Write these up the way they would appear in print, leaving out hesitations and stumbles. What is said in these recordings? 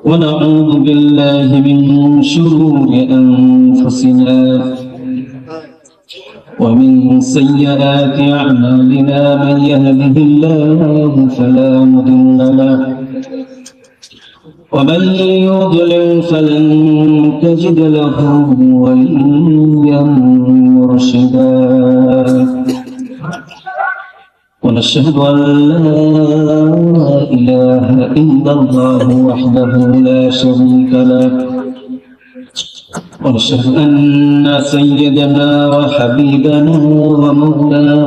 ونعوذ بالله من شرور أنفسنا ومن سيئات أعمالنا من يهده الله فلا مضل له ومن يضلل فلن تجد له وليا مرشدا ونشهد أن لا إله إلا الله وحده لا شريك له ونشهد أن سيدنا وحبيبنا ومولانا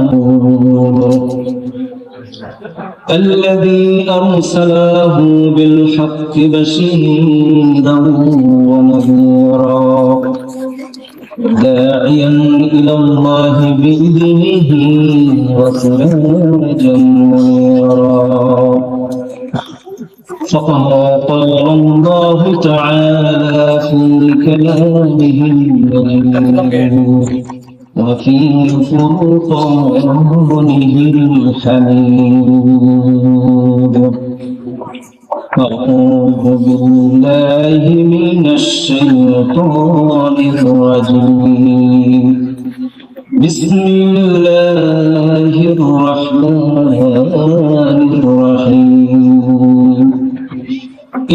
الذي أرسله بالحق بشيرا ونذيرا داعيا إلى الله بإذنه وسراجا منيرا فقد قال الله تعالى في كلامه وفي فرقانه الحميد أعوذ بالله من الشيطان الرجيم بسم الله الرحمن الرحيم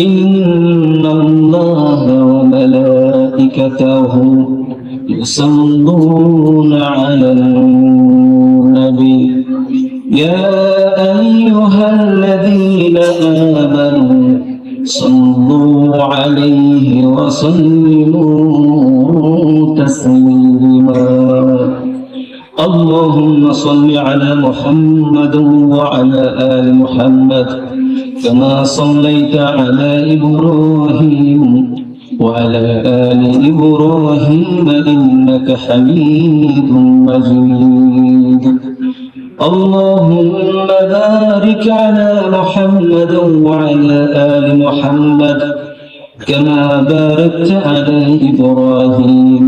إن الله وملائكته يصلون على النبي يا أيها الذين آمنوا صلوا عليه وسلموا تسليما اللهم صل على محمد وعلى آل محمد كما صليت على إبراهيم وعلى آل إبراهيم إنك حميد مجيد اللهم بارك على محمد وعلى آل محمد كما باركت على إبراهيم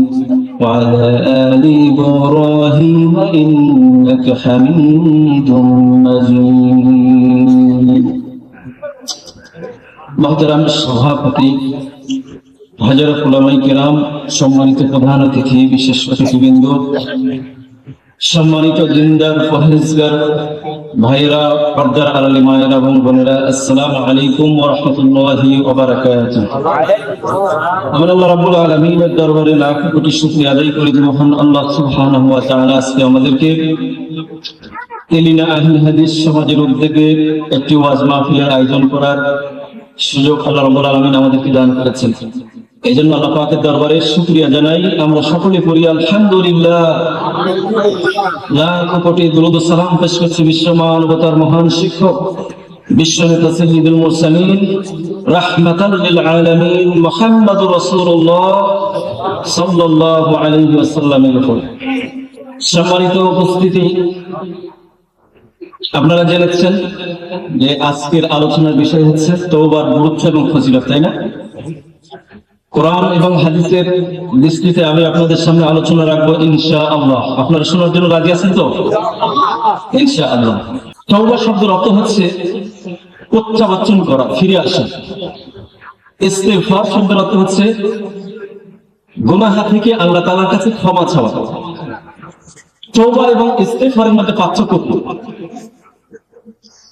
وعلى آل إبراهيم إنك حميد مجيد محترم সভাপতি হাজারত উলামায়ে কেরাম সম্মানিত প্রধান অতিথি বিশেষ অতিথিবৃন্দ সম্মানিত দিনদার পরহেজগার ভাইরা পর্দার আড়ালে মায়েরা এবং বোনেরা আসসালামু আলাইকুম ওয়া রাহমাতুল্লাহি ওয়া বারাকাতুহু আমরা আল্লাহ রাব্বুল আলামিনের দরবারে লাখ কোটি শুকরিয়া আদায় করি যে মহান আল্লাহ সুবহানাহু ওয়া তাআলা আজকে আমাদেরকে এলিনা আহলে হাদিস সমাজের উদ্যোগে একটি ওয়াজ মাহফিলের আয়োজন করার সুযোগ আল্লাহ রাব্বুল আলামিন আমাদেরকে দান করেছেন এইজন্য আল্লাহ পাকের দরবারে শুকরিয়া জানাই আমরা সকলে পড়ি আলহামদুলিল্লাহ লাখ কোটি দরুদ ও সালাম পেশ করছি বিশ্ব মানবতার মহান শিক্ষক বিশ্বনেতা সাইয়্যিদুল মুরসালিন রাহমাতাল লিল আলামিন মুহাম্মদুর রাসূলুল্লাহ সাল্লাল্লাহু আলাইহি ওয়াসাল্লামের উপর। সম্মানিত উপস্থিতি, আপনারা জেনেছেন যে আজকের আলোচনার বিষয় হচ্ছে তওবার গুরুত্ব এবং ফজিলত, তাই না? কোরআন এবং হাদিসের দৃষ্টিতে আমি আপনাদের সামনে আলোচনা রাখবো ইনশাআল্লাহ। আপনারা শোনার জন্য রাজি আছেন তো? ইনশাআল্লাহ। তওবা শব্দের অর্থ হচ্ছে প্রত্যাবর্তন করা, ফিরে আসা। ইস্তিগফার শব্দের অর্থ হচ্ছে গুনাহ থেকে আল্লাহ তাআলার কাছে ক্ষমা চাওয়া। তওবা এবং ইস্তিগফারের মধ্যে পার্থক্য কি?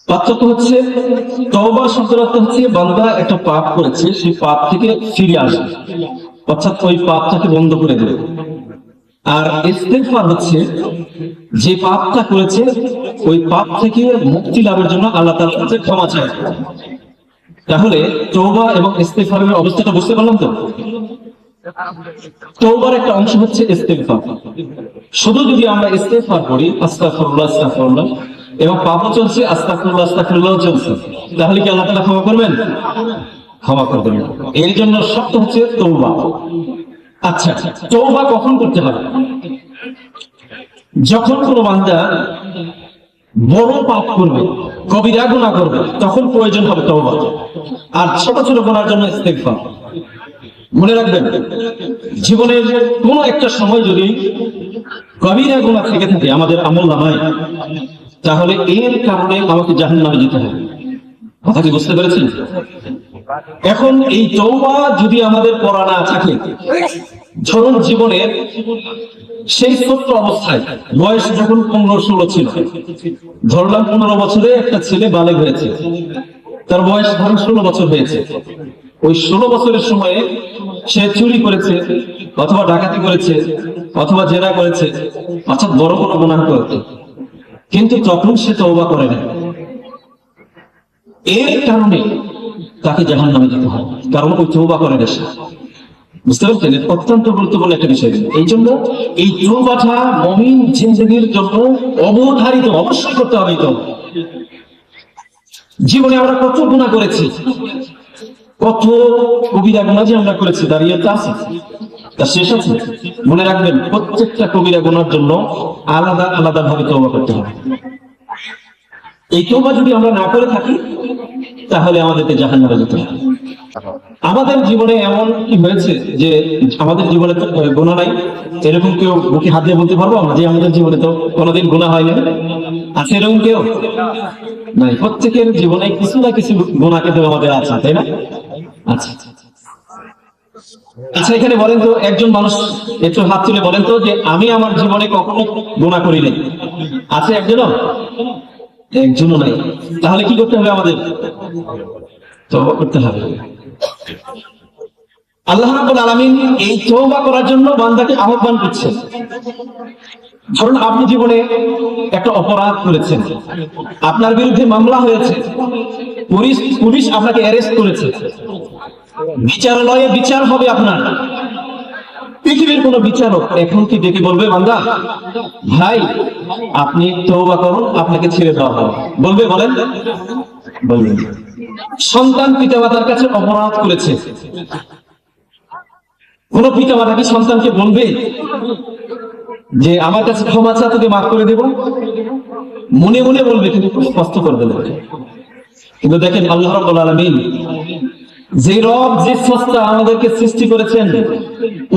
পার্থক্য হচ্ছে তওবা শব্দের অর্থ হচ্ছে বান্দা একটা পাপ করেছে, সেই পাপ থেকে ফিরে আসে, অর্থাৎ ওই পাপটাকে বন্ধ করে দেবে। আর ইস্তিগফার হচ্ছে যে পাপটা করেছে ওই পাপ থেকে মুক্তি লাভের জন্য আল্লাহ তাআলার কাছে ক্ষমা চায়। তাহলে তওবা এবং ইস্তিগফারের অবস্থাটা বুঝতে পারলাম তো? তওবার একটা অংশ হচ্ছে ইস্তিগফার। শুধু যদি আমরা ইস্তিগফার করি আস্তাগফিরুল্লাহ আস্তাগফিরুল্লাহ এবং পাপও চলছে আস্তাগফিরুল্লাহ আস্তাগফিরুল্লাহ চলছে, তাহলে কি আল্লাহ তাআলা ক্ষমা করবেন? ক্ষমা করবেন। এর জন্য শর্ত হচ্ছে তওবা। আচ্ছা, তওবা কখন করতে হবে? যখন কোনো বান্দা বড় পাপ করবে, কবিরা গুনাহ করবে, তখন প্রয়োজন হবে তওবা। আর ছোট ছোট গুনার জন্য ইস্তিগফার। মনে রাখবেন, জীবনের কোনো একটা সময় যদি কবিরা গুনাহ থেকে থাকে আমাদের আমলনামায়, তাহলে এর কারণে আমাকে জাহান্নামে যেতে হবে। কথা কি বুঝতে পেরেছেন? এখন এই তওবা যদি আমাদের করা না থাকে, ধরুন জীবনের সেই ছোট্ট অবস্থায় বয়স যখন 15-16 ছিল, ধরলাম 15 বছরে একটা ছেলে বালেগ হয়েছে, তার বয়স ধরুন 16 বছর হয়েছে। ওই 16 বছরের সময়ে সে চুরি করেছে, অথবা ডাকাতি করেছে, অথবা জেনা করেছে, অর্থাৎ বড় কোনো গুনাহ করেছে, কিন্তু তখন সে তওবা করে না। এর কারণে তাকে জাহান্নামে যেতে হয়, কারণ ওই তওবা করে না সে। বুঝতে পারছেন? অত্যন্ত গুরুত্বপূর্ণ একটা বিষয়। এই জন্য এই তওবাটা মুমিন জিন্দেগীর জন্য অবধারিত, অবশ্যই করতে হবে। তো জীবনে আমরা কত গুনাহ করেছি, কত কবিরা গুনাহ যে আমরা করেছি, দাঁড়িয়ে তো আছে, তার শেষ আছে? মনে রাখবেন, প্রত্যেকটা কবিরা গুনার জন্য আলাদা আলাদা ভাবে তওবা করতে হবে। এই তওবা যদি আমরা না করে থাকি, তাহলে আমাদেরকে জাহান্নামে যেতে হবে। আমাদের জীবনে এমন কি হয়েছে যে আমাদের জীবনে তো গুনাহ নাই, এরকম কেউ বুকে হাত দিয়ে বলতে পারবো যে আমাদের জীবনে তো কোনোদিন গুনাহ হয় না? আছে এরকম কেউ? নাই। প্রত্যেকের জীবনে কিছু না কিছু গুনাহ কিন্তু আমাদের আছে, তাই না? আচ্ছা আচ্ছা, এখানে বলেন তো, একজন মানুষ একটু হাত তুলে বলেন তো যে আমি আমার জীবনে কখনো গুনাহ করি নাই। আছে একজনও? একজনও নাই। তাহলে কি করতে হবে আমাদের? তওবা করতে হবে। আল্লাহ রাব্বুল আলামিন এই তওবা করার জন্য বান্দাকে আহ্বান করছেন। ধরুন আপনি জীবনে একটা অপরাধ করেছেন, আপনার বিরুদ্ধে মামলা হয়েছে, পুলিশ আপনাকে অ্যারেস্ট করেছে, বিচারালয়ে বিচার হবে আপনার। পৃথিবীর কোন বিচারক এখন কি ডেকে বলবে বান্দা ভাই আপনি তওবা করুন, আপনাকে ছেড়ে দেওয়া হবে? বলবে? বলেন, বলবে। সন্তান পিতামাতার কাছে অপরাধ করেছে, কোন পিতামাতা কি সন্তানকে বলবে যে আমার কাছে ক্ষমা চা, তোকে মাফ করে দেব? মনে মনে বলবে, কিন্তু স্পষ্ট করে দেবে। কিন্তু দেখেন আল্লাহ রাব্বুল আলামিন, যে রব, যে স্রষ্টা আমাদেরকে সৃষ্টি করেছেন,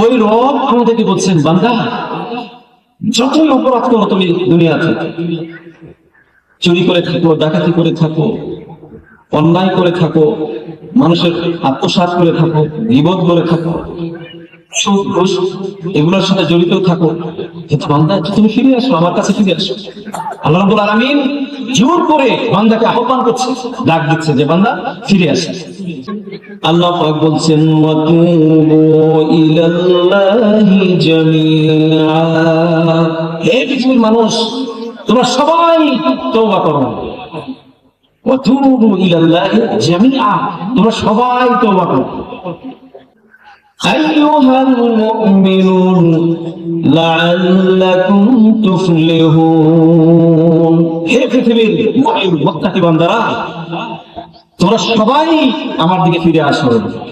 ওই রব আমাদেরকে বলছেন বান্দা যতই অপরাধ করো তুমি দুনিয়াতে, চুরি করে থাকো, ডাকাতি করে থাকো, অন্যায় করে থাকো, মানুষের আত্মসাৎ করে থাকো, গীবত করে থাকো, সুদ ঘুষ এগুলোর সাথে জড়িত থাকো, কিন্তু বান্দা তুমি ফিরে আসো, আমার কাছে ফিরে আসো। আল্লাহ রাব্বুল আলামিন জোর করে বান্দাকে আহ্বান করছে, ডাক দিচ্ছে যে বান্দা ফিরে আসে। আল্লাহ পাক বলছেন ওয়াতুবু ইলাল্লাহি জামিআ, হে পৃথিবীর মানুষ তোমরা সবাই তওবা করো। ওয়াতুবু ইলাল্লাহি জামিআ, তোমরা সবাই তওবা করো। আইয়ুহাল মুমিনুন লাআল্লাকুম তুফলিহুন, হে পৃথিবীর মুমিন মুত্তাকি বান্দারা তোমরা সবাই আমার দিকে ফিরে আসো,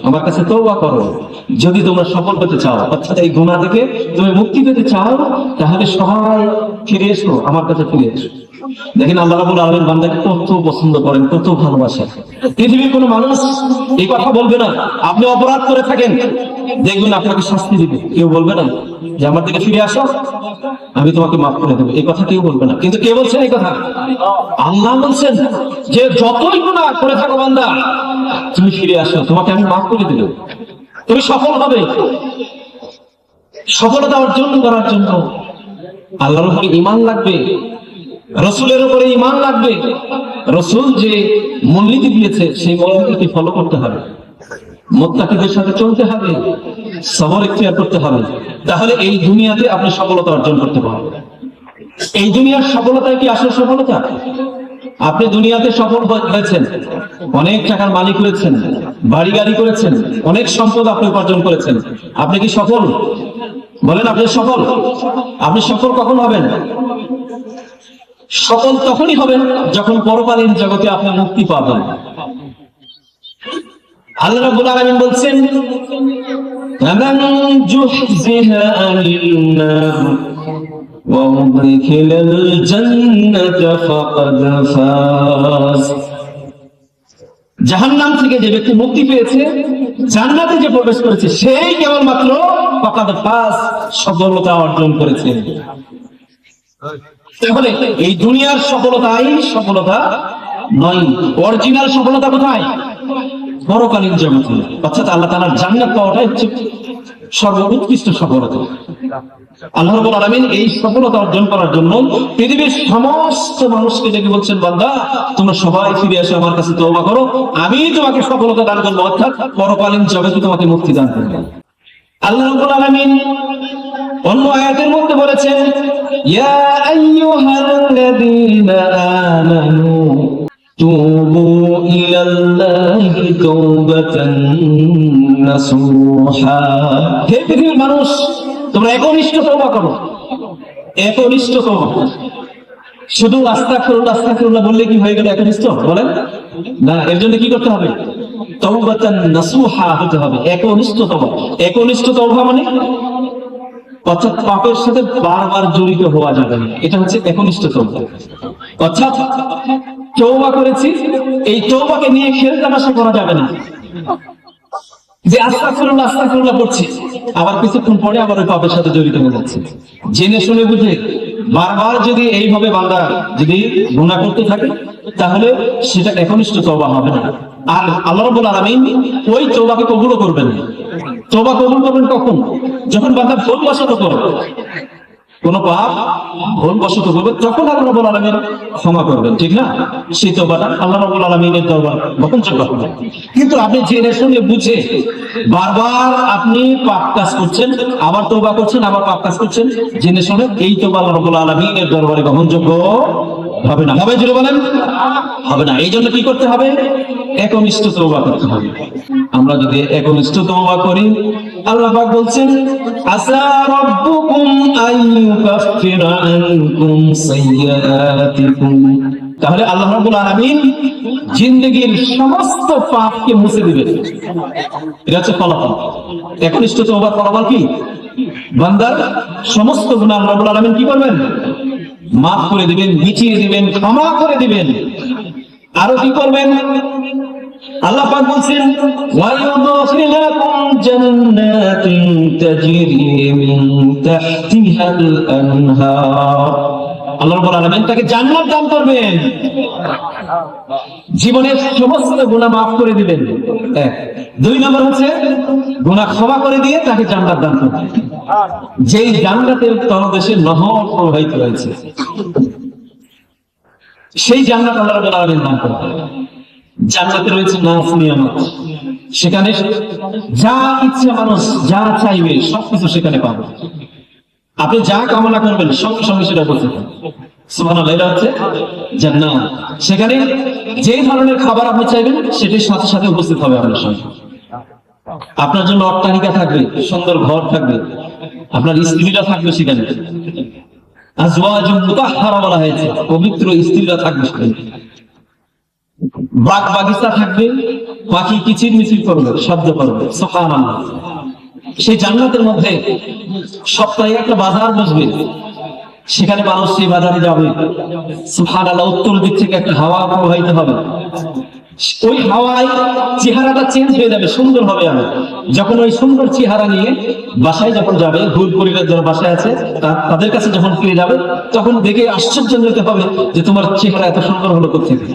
আমার কাছে তওবা করো। যদি তোমরা সফল পেতে চাও, অর্থাৎ এই গুনাহ থেকে তুমি মুক্তি পেতে চাও, তাহলে সবাই ফিরে এসো, আমার কাছে ফিরে এসো। দেখেন আল্লাহ রাব্বুল আলামিন বান্দাকে কত পছন্দ করেন, কত ভালোবাসেন। পৃথিবীর কোনো মানুষ এই কথা বলবে না আপনি অপরাধ করে থাকেন, দেখবেন আপনাকে শাস্তি দিবে, কেউ বলবে না যে আমার দিকে ফিরে আসো, আমি তোমাকে মাফ করে দেবো, এই কথা কেউ বলবে না। কিন্তু কে বলছেন এই কথা? আল্লাহ বলছেন যে যতই গুনাহ করে থাকো বান্দা, তুমি ফিরে আসো, তোমাকে আমি মাফ করে দেব, তুমি সফল হবে। সফলতা অর্জন করার জন্য আল্লাহর উপরে ঈমান লাগবে, রাসূলের উপরে ঈমান লাগবে। রাসূল যে মূলনীতি দিয়েছে সেই মূলনীতি ফলো করতে হবে, মুত্তাকিদের সাথে চলতে হবে, সবর ইখতিয়ার করতে হবে। তাহলে এই দুনিয়াতে আপনি সফলতা অর্জন করতে পারবেন। এই দুনিয়ার সফলতায় কি আসল সফলতা? আপনি দুনিয়াতে সফল হয়েছেন, অনেক টাকার মালিক হয়েছেন, বাড়ি গাড়ি করেছেন, অনেক সম্পদ আপনি উপার্জন করেছেন, আপনি কি সফল? বলেন আপনি সফল? আপনি সফল কখন হবেন? সফল তখনই হবেন যখন পরকালীন জগতে আপনি মুক্তি পাবেন। আল্লাহ রাব্বুল আলামিন বলছেন ফামান জুহজিহা আনিন নার ওয়া উদখিলাল জান্নাতা ফাকাদ ফাজ, জাহান্নাম থেকে যে ব্যক্তি মুক্তি পেয়েছে, জান্নাতে যে প্রবেশ করেছে, সেই কেবলমাত্র ফাকাদ ফাজ, সফলতা অর্জন করেছে। তাহলে এই দুনিয়ার সফলতাই সফলতা নয়, অরিজিনাল সফলতা কোথায়? পরকালীন জগতে, অর্থাৎ আল্লাহ তাআলার জান্নাত পাওয়াটাই হচ্ছে সর্বোৎকৃষ্ট সফলতা। আল্লাহ রাব্বুল আলামিন এই সফলতা অর্জন করার জন্য পৃথিবীর সমস্ত মানুষকে ডেকে বলছেন, বান্দা তোমরা সবাই ফিরে এসে আমার কাছে তওবা করো, আমি তোমাকে সফলতা দান করবো, অর্থাৎ পরকালীন জগতে তোমাকে মুক্তি দান করবো। আল্লাহ রাব্বুল আলামিন অন্য আয়াতের মধ্যে বলেছেন, ইয়া আইয়ুহাল্লাযীনা আমানু তুবু ইলাল্লাহি তাওবাতান নাসুহা। হে পৃথিবীর মানুষ, তোমরা একনিষ্ঠ তওবা করো, একনিষ্ঠ তওবা। শুধু আস্তাগফিরুল্লাহ আস্তাগফিরুল্লাহ বললে কি হয়ে গেল একনিষ্ঠ? বলেন না, এর জন্য কি করতে হবে? তাওবাতান নাসুহা হতে হবে, একনিষ্ঠ তওবা। একনিষ্ঠ তওবা মানে অর্থাৎ পাপের সাথে বারবার জড়িত হওয়া যাবে না, এটা হচ্ছে একনিষ্ঠ তওবা। অর্থাৎ তওবা করেছি, এই তওবাকে নিয়ে খেলতামাশা করা যাবে না, যে আস্তাগফিরুল্লাহ আস্তাগফিরুল্লাহ পড়ছি, আবার কিছুক্ষণ পরে আবার ওই পাপের সাথে জড়িত হয়ে যাচ্ছে। জেনে শুনে বুঝে বারবার যদি এইভাবে বান্দা যদি গুনাহ করতে থাকে, তাহলে সেটা একনিষ্ঠ তওবা হবে না। আর আল্লাহ রাব্বুল আলামিন ওই তওবাকে কবুলও করবেন না। তওবা কবুল করবেন কখন? যখন বান্দা ভুলবশত করে কোন পাপ ভুলবশত করবে, তখন আল্লাহ রাব্বুল আলামিন ক্ষমা করবেন, ঠিক না? সেই তওবাটা আল্লাহ রাব্বুল আলামিনের তওবা গ্রহণযোগ্য হবে। কিন্তু আপনি জেনে শুনে বুঝে বারবার আপনি পাপ কাজ করছেন, আবার তওবা করছেন, আবার পাপ কাজ করছেন, জেনে শুনে, এই তওবা আল্লাহ রাব্বুল আলামিনের দরবারে গ্রহণযোগ্য হবে না। হবে জোরে বলেন, হবে না। এই জন্য কি করতে হবে? একনিষ্ঠ তওবা করতে হবে। আমরা যদি একনিষ্ঠ তওবা করি, আল্লাহ পাক বলছেন, আসা রাব্বুকুম আইয়ুকাফিরা আনকুম সাইয়্যাতিকুম। তাহলে আল্লাহ রাব্বুল আলামিন জিন্দেগীর সমস্ত পাপকে মুছে দিবেন। এটা হচ্ছে ফলাফল। একনিষ্ঠ তওবার ফলাফল কি? বান্দার সমস্ত গুনাহ আল্লাহ রাব্বুল আলামিন কি করবেন? মাফ করে দিবেন, মিটিয়ে দিবেন, ক্ষমা করে দিবেন। আরো কি করবেন? আল্লাহ পাক বলছেন, ওয়া ইউদখিলুকুম জান্নাতিন তাজরি মিন তাহতিহাল আনহার। আল্লাহ রাব্বুল আলামিন তাকে জান্নাত দান করবেন, জীবনের সমস্ত গুনাহ মাফ করে দিবেন। এক। দুই নম্বর হচ্ছে গুনাহ ক্ষমা করে দিয়ে তাকে জান্নাত দান করবেন, যেই জান্নাতের তলদেশে নহর প্রবাহিত রয়েছে, সেই জান্নাত আল্লাহ রাব্বুল আলামিন দান করবেন। জান্নাতে রয়েছে নাজ নিয়ামত, সেখানে যা ইচ্ছা মানুষ যা চাইবে সবকিছু সেখানে পাবে। আপনি যা কামনা করবেন সঙ্গে সঙ্গে সেটা উপস্থিত হবে। সুবহানাল্লাহ, এটা হচ্ছে জান্নাত। সেখানে যে ধরনের খাবার আপনি চাইবেন সেটির সাথে সাথে উপস্থিত হবে আপনার সঙ্গে। আপনার জন্য অট্টালিকা থাকবে, সুন্দর ঘর থাকবে, আপনার স্ত্রীরা থাকবে সেখানে। আজওয়াজুন মুতাহহারা বলা হয়েছে, পবিত্র স্ত্রীরা থাকবে সেখানে। বাগ বাগিচা থাকবে, পাখি কিচির মিচির করবে, শব্দ করবে, সুবহানাল্লাহ। সেই জান্নাতের মধ্যে সপ্তাহে একটা বাজার বসবে, সেখানে মানুষ সেই বাজারে যাবে, সুবহানাল্লাহ। উত্তর দিক থেকে একটা হাওয়া প্রবাহিত হবে, ওই হাওয়ায় চেহারাটা চেঞ্জ হয়ে যাবে, সুন্দর হবে। আমি যখন ওই সুন্দর চেহারা নিয়ে বাসায় যখন যাবে, ভুল পরিবার যারা বাসায় আছে তাদের কাছে যখন ফিরে যাবে, তখন দেখে আশ্চর্য হবে যে তোমার চেহারা এত সুন্দর হলো কোথেকে।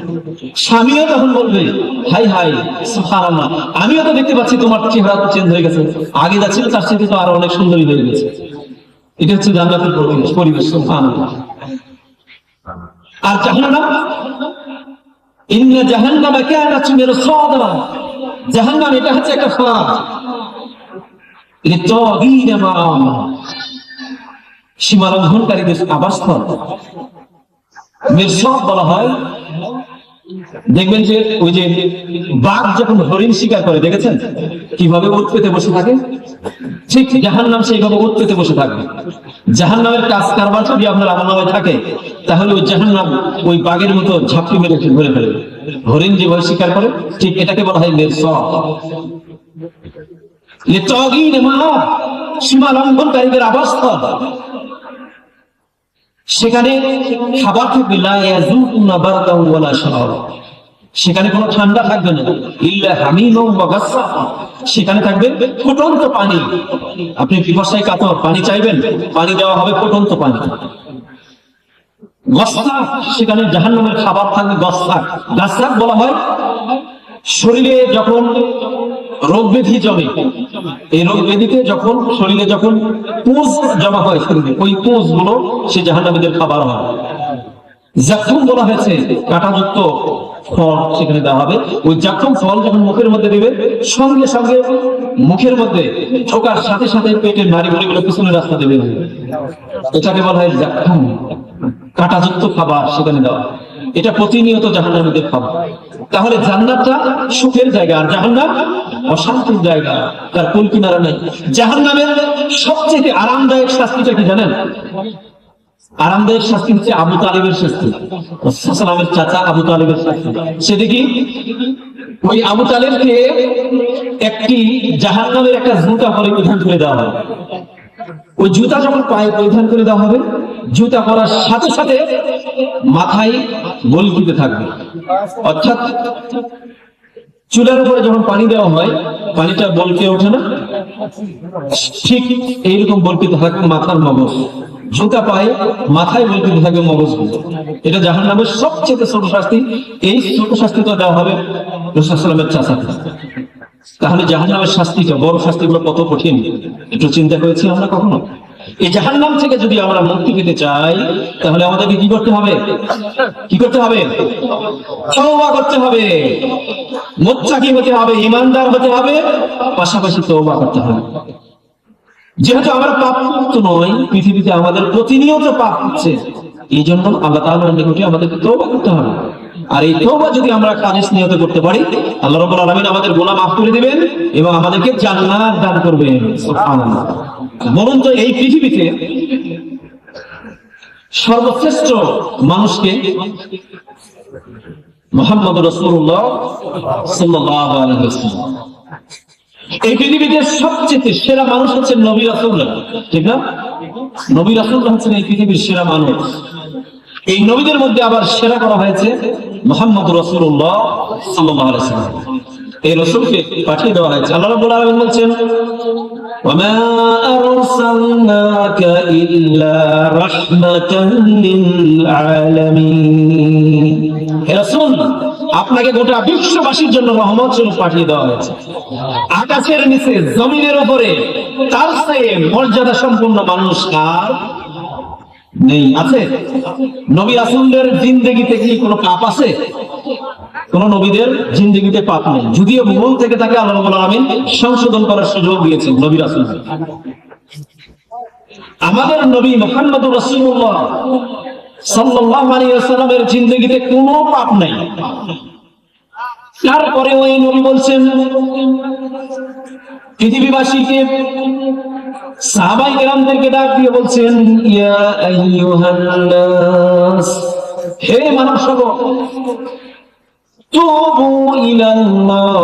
স্বামীও তখন বলবে, হাই হাই সুবহানাল্লাহ, আমিও তো দেখতে পাচ্ছি তোমার চেহারা তো চেঞ্জ হয়ে গেছে, আগে যা ছিল তার সাথে তো আরো অনেক সুন্দরী হয়ে গেছে। এটা হচ্ছে জান্নাতের পরিবেশ, সুবহানাল্লাহ। আর জাহান্নাম, ইন্না জাহান্নামা কানাত মিরসাদা, জাহান্নাম এটা হচ্ছে একটা ফাঁদ, লিতাগীনা মাআব, সীমালঙ্ঘনকারীদের আবাসস্থল। মিরসাদ বলা হয়, দেখবেন যে ওই যে বাঘ যখন হরিণ শিকার করে, দেখেছেন কিভাবে উট পেতে বসে থাকে, ঠিক জাহান্নাম সেইভাবে উট পেতে বসে থাকবে। জাহান্নামের কাজ কারবার যদি আপনার আমলনামায় থাকে, তাহলে ওই জাহান্নাম ওই বাঘের মতো ঝাঁপটি মেরে ধরে ফেলবে। হরিণ যেভাবে শিকার করে, ঠিক এটাকে বলা হয় মিরসাদ। লিতাগীনা মাআব, সীমালঙ্ঘনকারীদের আবাসস্থল। সেখানে খাবার থাকবে, লা ইয়াযুকুনা বারদান ওয়ালা শারাব, সেখানে কোনো ঠান্ডা থাকবে না, ইল্লা হামিমুন ওয়া গাসসাক, সেখানে থাকবে ফুটন্ত পানি। আপনি পিপাসায় কাতর, পানি চাইবেন, পানি দেওয়া হবে ফুটন্ত পানি। গাসসাক, সেখানে জাহান্নামের খাবার থাকবে গাসসাক। গাসসাক বলা হয় শরীরে যখন রোগ ব্যাধি জমে, এই রোগ ব্যাধিতে যখন শরীরে যখন পুঁজ জমা হয় শরীরে, ওই পুঁজ গুলো সে জাহান্নামীদের খাবার হয়। জাখম বলা হয়েছে কাঁটাযুক্ত ফল সেখানে দেওয়া হবে। ওই জাখম ফল যখন মুখের মধ্যে দেবে, সঙ্গে সঙ্গে মুখের মধ্যে ঢোকার সাথে সাথে পেটের নাড়িভুড়িগুলো পিছনের রাস্তা দেবে, এটাকে বলা হয় জাখম, কাঁটাযুক্ত খাবার সেখানে দেওয়া। এটা প্রতিনিয়ত জাহান্নামীদের খাবার। তাহলে জান্নাতটা সুখের জায়গা, আর জাহান্নাম অশান্তির জায়গা, তার কুল কিনারা নাই। জাহান্নামের সবচেয়ে আরামদায়ক শাস্তিটা কি জানেন? আরামদায়ক শাস্তি হচ্ছে আবু তালিবের শাস্তি, রাসূলের চাচা আবু তালিবের শাস্তি। সেটা কি? ওই আবু তালিবকে একটি জাহান্নামের একটা জুতা পরিধান করে দেওয়া হবে। ওই জুতা যখন পায়ে পরিধান করে দেওয়া হবে, জুতা পরার সাথে সাথে মাথায় গলকিতে থাকবে, অর্থাৎ চুলের উপরে যখন পানি দেওয়া হয় পানিটা বলকে ওঠে না, ঠিক এইরকম বলকিতে থাকবে মাথার মগজ। জুতা পায়ে মাথায় বলকিতে থাকবে মগজগুলো। এটা জাহান্নামের সবচেয়ে ছোট শাস্তি। এই ছোট শাস্তিটা দেওয়া হবে রাসূলুল্লাহ সাল্লাল্লাহু আলাইহি ওয়াসাল্লামের চাচাকে। তাহলে জাহান্নামের শাস্তিটা, বড় শাস্তিগুলো কত কঠিন, একটু চিন্তা করেছি আমরা কখনো? এই জাহান্নাম থেকে যদি আমরা মুক্তি পেতে চাই, তাহলে আমাদেরকে কি করতে হবে? কি করতে হবে? তওবা করতে হবে, মুত্তাকি হতে হবে, ঈমানদার হতে হবে, পাশাপাশি তওবা করতে হবে। যেহেতু আমরা পাপমুক্ত নই, পৃথিবীতে আমাদের প্রতিনিয়ত পাপ হচ্ছে, এই জন্য আল্লাহ তাআলার নিকটে আমাদেরকে তওবা করতে হবে। আর এই তওবা যদি আমরা খালিস নিয়তে করতে পারি, আল্লাহ রাব্বুল আলামিন আমাদের গুনাহ মাফ করে দিবেন এবং আমাদেরকে জান্নাত দান করবেন। সুবহানাল্লাহ। বলুন তো, এই পৃথিবীতে সর্বশ্রেষ্ঠ মানুষকে মুহাম্মদ রাসূলুল্লাহ সাল্লাল্লাহু আলাইহি ওয়াসাল্লাম। এই পৃথিবীতে সবচেয়ে সেরা মানুষ হচ্ছেন নবী রাসূলুল্লাহ, ঠিক না? নবী রাসূলুল্লাহ হচ্ছেন এই পৃথিবীর সেরা মানুষ। এই নবীদের মধ্যে আবার সেরা করা হয়েছে মুহাম্মদ রাসূলুল্লাহ সাল্লাল্লাহু আলাইহি ওয়াসাল্লাম। এই রাসূলকে পাঠিয়ে দেওয়া হয়েছে। আল্লাহ রাব্বুল আলামিন বলছেন, ওয়ামা আরসালনাকা ইল্লা রাহমাতান লিল আলামিন। হে রাসূল, আপনাকে গোটা বিশ্ববাসীর জন্য রহমত স্বরূপ পাঠিয়ে দেওয়া হয়েছে। আকাশের নিচে জমিনের উপরে তার চেয়ে মর্যাদা সম্পন্ন মানুষ আর নেই। আছে? নবী রাসূলদের জিন্দেগিতে কি কোনো পাপ আছে? কোন নবীদের জিন্দেগিতে পাপ নেই। যদিও ভুল থেকে তাকে আল্লাহ রাব্বুল আলামিন সংশোধন করার সুযোগ দিয়েছেন নবী রাসূলদের। আমাদের নবী মুহাম্মদুর রাসূলুল্লাহ সাল্লাল্লাহু আলাইহি ওয়াসাল্লামের জিন্দেগিতে কোনো পাপ নাই। তারপরে ওই নবী বলছেন পৃথিবীবাসীকে, সাহাবায়ে কেরামদেরকে ডাক দিয়ে বলছেন, ইয়া আইয়ুহান নাস, হে মানবসকল, তুবু ইলাল্লাহ,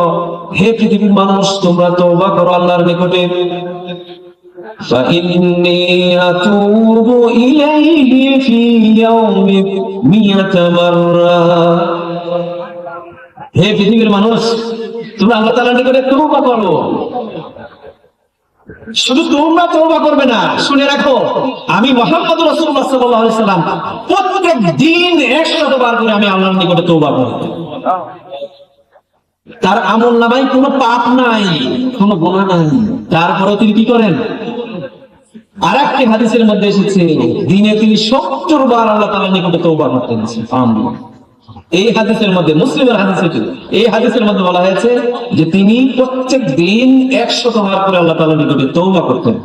হে পৃথিবীর মানুষ, তোমরা তওবা করো আল্লাহর নিকটে। فإني أتوب إليه في يوم 100 مرة। হে পৃথিবীর মানুষ, তোমরা আল্লাহ তাআলার নিকটে তওবা করো। শুধু তোমরা তওবা করবে না, শুনে রাখো, আমি মুহাম্মদ রাসূলুল্লাহ সাল্লাল্লাহু আলাইহি ওয়াসাল্লাম প্রত্যেক দিন 100 বার করে আমি আল্লাহর নিকটে তওবা করি। তার আমলনামায় কোনো পাপ নাই, কোনো গুনাহ নাই, তারপরে তিনি কি করেন? আরেকটি হাদিসের মধ্যে এসেছে, দিনে তিনি 70 বার আল্লাহ তাআলার নিকটে তওবা করতেন। সুবহানাল্লাহ। এই হাদিসের মধ্যে, মুসলিমের হাদিস এটি, এই হাদিসের মধ্যে বলা হয়েছে যে তিনি প্রত্যেক দিন 100 বার করে আল্লাহ তাআলার নিকটে তওবা করতেন।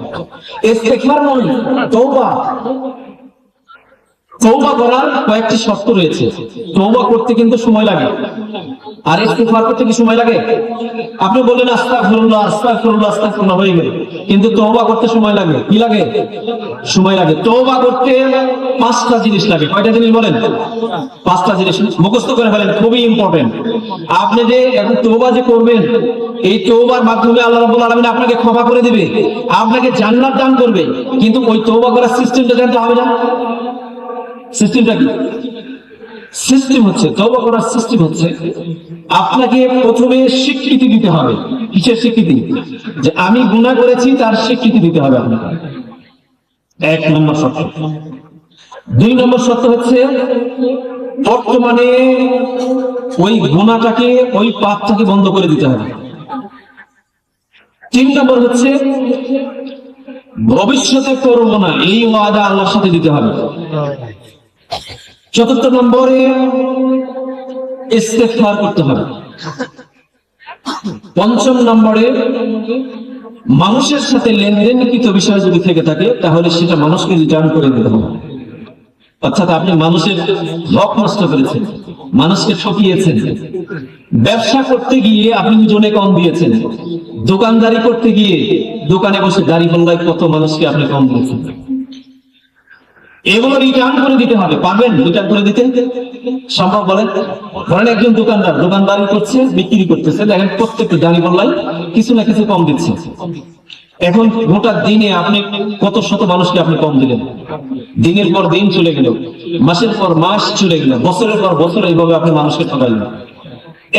ইস্তিগফার নয়, তওবা। তওবা করার কয়েকটি শর্ত রয়েছে। তওবা করতে কিন্তু সময় লাগে, আর ইস্তিগফার করতে কি সময় লাগে? আপনি বলেন আস্তাগফিরুল্লাহ আস্তাগফিরুল্লাহ আস্তাগফিরুল্লাহ হয়ে গেল, কিন্তু তওবা করতে সময় লাগে। কি লাগে? সময় লাগে। তওবা করতে 5টা জিনিস লাগে। কয়টা জিনিস বলেন? 5টা জিনিস মুখস্থ করে ফেলেন, খুবই ইম্পর্টেন্ট। আপনি যে এখন তওবা যে করবেন, এই তওবার মাধ্যমে আল্লাহ রাব্বুল আলামিন আপনাকে ক্ষমা করে দিবে, আপনাকে জান্নাত দান করবে। কিন্তু ওই তওবা করার সিস্টেমটা জানতে হবে না? সিস্টেমটা কি? সিস্টেম হচ্ছে, তওবা করার সিস্টেম হচ্ছে, আপনাকে প্রথমে স্বীকৃতি দিতে হবে। কিসের স্বীকৃতি? যে আমি গুনাহ করেছি, তার স্বীকৃতি দিতে হবে আপনাকে। 1 নম্বর শর্ত। 2 নম্বর শর্ত হচ্ছে বর্তমানে ওই গুনাহটাকে, ওই পাপটাকে বন্ধ করে দিতে হবে। 3 নম্বর হচ্ছে ভবিষ্যতে করবো না, এই ওয়াদা আল্লাহর সাথে দিতে হবে। 4 নম্বরে ইস্তেগফার করতে হবে। 5 নম্বরে মানুষের সাথে লেনদেনকৃত বিষয় যদি থেকে থাকে তাহলে সেটা মানুষকে রিটার্ন করে দিতে হবে। অর্থাৎ আপনি মানুষের হক নষ্ট করেছেন, মানুষকে ঠকিয়েছেন, ব্যবসা করতে গিয়ে আপনি ওজনে কম দিয়েছেন, দোকানদারি করতে গিয়ে দোকানে বসে দাড়ি পাল্লায় কত মানুষকে আপনি কম দিয়েছেন, এগুলো রিটার্ন করে দিতে হবে। পারবেন রিটার্ন করে দিতে? সম্ভব? বলেন। ধরেন একজন দোকানদার দোকানদারি করছে, বিক্রি করতেছে, দেখেন প্রত্যেকটা দাড়ি পাল্লায় কিছু না কিছু কম দিচ্ছে। এখন গোটা দিনে আপনি কত শত মানুষকে আপনি কম দিলেন, দিনের পর দিন চলে গেল, মাসের পর মাস চলে গেল, বছরের পর বছর এইভাবে আপনি মানুষকে ঠকাইলেন।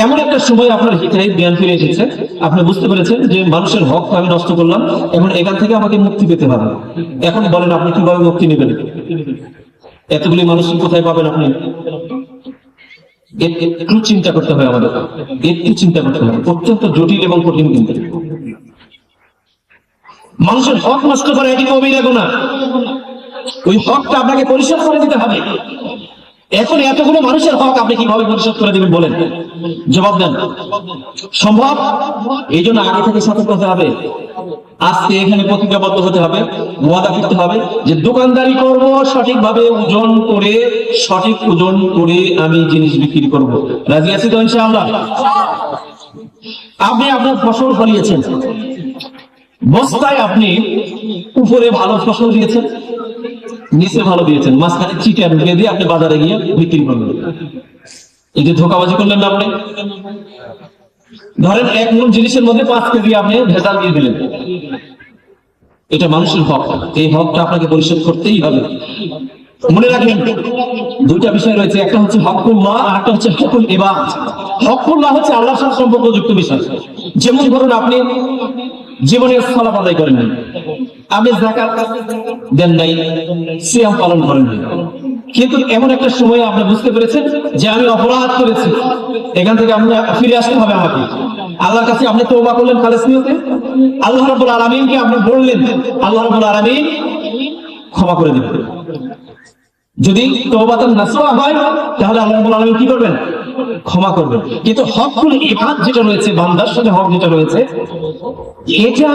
এমন একটা সময় আপনার হিতাহিত জ্ঞান ফিরে এসেছে, আপনি বুঝতে পেরেছেন যে মানুষের হক আমি নষ্ট করলাম, এখন এখান থেকে আমাকে মুক্তি পেতে হবে। এখন বলেন আপনি কিভাবে মুক্তি নেবেন? এতগুলি মানুষ কোথায় পাবেন আপনি? একটু চিন্তা করতে হবে আমাদের, একটু চিন্তা করতে হবে, অত্যন্ত জটিল এবং কঠিন। কিন্তু মানুষের হক নষ্ট করা এটি কবিরা গুনাহ, ওই হকটা আপনাকে পরিশোধ করে দিতে হবে। এখন এতগুলো মানুষের হক আপনি কিভাবে পরিশোধ করে দিবেন বলেন? জবাব দেন। সম্ভব? এই জন্য আগে থেকে সতর্ক হতে হবে, আজকে এখানে প্রতিজ্ঞাবদ্ধ হতে হবে, ওয়াদা করতে হবে যে দোকানদারি করব, সঠিকভাবে ওজন করে, সঠিক ওজন করে আমি জিনিস বিক্রি করব। রাজি আছি তো ইনশাআল্লাহ? আপনি আপনার ফসল ফলিয়েছেন, বস্তায় আপনি উপরে ভালো ফসল দিয়েছেন, নিচে ভালো দিয়েছেন, মাঝখানে চিটা ঢুকিয়ে দিয়ে আপনি বাজারে গিয়ে বিক্রি করবেন। এই যে ধোঁকাবাজি করলেন না আপনি? ধরেন 1 মণ জিনিসের মধ্যে 5 কেজি আপনি ভেজাল দিয়ে দিলেন। এটা মানুষের হক, এই হকটা আপনাকে পরিশোধ করতেই হবে। মনে রাখবেন 2টা বিষয় রয়েছে, একটা হচ্ছে হকুল্লাহ আর একটা হচ্ছে হকুল ইবাদ। হকুল্লাহ হচ্ছে আল্লাহর সাথে সম্পর্কযুক্ত বিষয়। যেমন ধরুন আপনি জীবনের সালাত আদায় করেন নাই, আপনি যাকাত দেন নাই, সিয়াম পালন করেন নাই, কিন্তু এমন একটা সময় আপনি বুঝতে পেরেছেন যে আমি অপরাধ করেছি, এখান থেকে আপনি ফিরে আসতে হবে আমাকে। আল্লাহর কাছে আপনি তওবা করলেন খালেস নিয়তে, আল্লাহ রাব্বুল আলামিনকে আপনি বললেন, আল্লাহ রাব্বুল আলামিন ক্ষমা করে দিবেন। যদি তওবাতান নাসুহা হয় তাহলে আল্লাহ রাব্বুল আলামিন কি করবেন? ক্ষমা করবেন। কিন্তু হকুল ইবাদ যেটা রয়েছে, বান্দার সাথে হক যেটা রয়েছে, এটা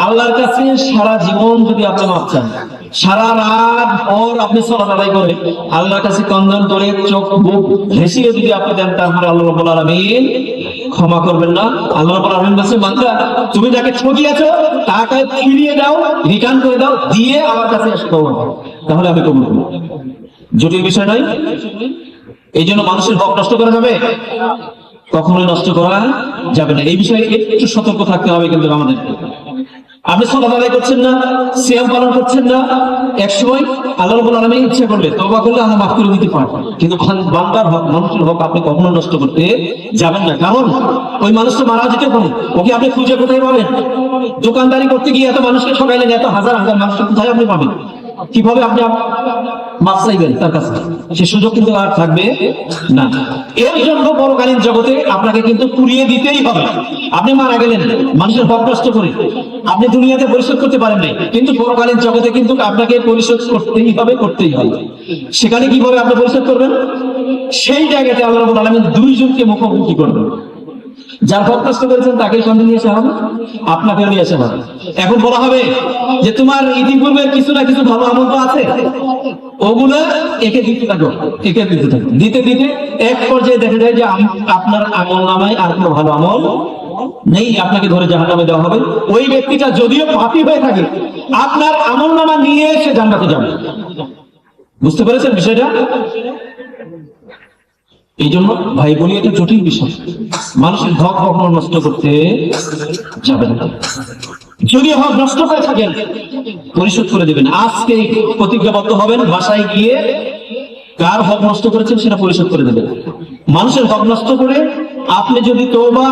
আল্লাহর কাছে সারা জীবন যদি আপনি মাপ চান, সারা রাত ভর আপনি সালাত আদায় করে আল্লাহর কাছে কন্দন করে চোখ বুক ভেসিয়ে যদি আপনি দেন, তারপরে আল্লাহ রাব্বুল আলামিন ক্ষমা করবেন না। আল্লাহ রাব্বুল আলামিন বলেন, বান্দা তুমি যাকে ঠকিয়েছো তাকে ফিরিয়ে দাও, রিটার্ন করে দাও, দিয়ে আমার কাছে এসে তওবা করো, তাহলে আমি কবুল করব। জটিল বিষয় নাই। এই জন্য মানুষের হক নষ্ট করা যাবে? কখনোই নষ্ট করা যাবে না। এই বিষয়ে একটু সতর্ক থাকতে হবে কিন্তু আমাদের। আপনি সালাত আদায় করছেন না, সিয়াম পালন করছেন না, এক সময় আল্লাহ রাব্বুল আলামিন ইচ্ছা করলে তওবা করলে আল্লাহ মাফ করে দিতে পারেন, কিন্তু বান্দার হক, মানুষের হক আপনি কখনো নষ্ট করতে যাবেন না। কারণ ওই মানুষটা মারা যেতে পারে, ওকে আপনি খুঁজে কোথায় পাবেন? দোকানদারি করতে গিয়ে এত মানুষকে ঠকাইলেন, এত হাজার হাজার মানুষকে কোথায় আপনি পাবেন? কিভাবে আপনি মাফ চাইবেন তার কাছে? সে সুযোগ কিন্তু আর থাকবে না। এর জন্য পরকালীন জগতে আপনাকে কিন্তু পুড়িয়ে দিতেই হবে। আপনি মারা গেলেন মানুষের হক নষ্ট করে, আপনি দুনিয়াতে পরিশোধ করতে পারেন নাই, কিন্তু পরকালীন জগতে কিন্তু আপনাকে পরিশোধ করতেই হবে, করতেই হবে। সেখানে কিভাবে আপনি পরিশোধ করবেন? সেই জায়গাতে আল্লাহ রাব্বুল আলামিন 2 জনকে মুখোমুখি করবেন। যার হক নষ্ট করেছেন তাকে সামনে নিয়ে আসা হবে, আপনাকে নিয়ে আসা হবে। এখন বলা হবে যে তোমার ইতিপূর্বে কিছু না কিছু ভালো আমল তো আছে, ওগুলো একে দিতে থাকো, একে দিতে থাকো, দিতে দিতে এক পর্যায়ে দেখা যায় যে আপনার আমল নামায় আর কোনো ভালো আমল নেই, আপনাকে ধরে জাহান্নামে দেওয়া হবে। ওই ব্যক্তিটা যদিও পাপী হয়ে থাকে, আপনার আমল নামা নিয়ে সে জান্নাতে যাবে। বুঝতে পেরেছেন বিষয়টা? এই জন্য ভাই বলি, এটা জটিল বিষয়, মানুষের হক কখনো নষ্ট করতে যাবে না। যদি হক নষ্ট করে থাকেন পরিশোধ করে দেবেন। আজকে প্রতিজ্ঞাবদ্ধ হবেন, বাসায় গিয়ে কার হক নষ্ট করেছেন সেটা পরিশোধ করে দেবেন। মানুষের হক নষ্ট করে আপনি যদি তওবা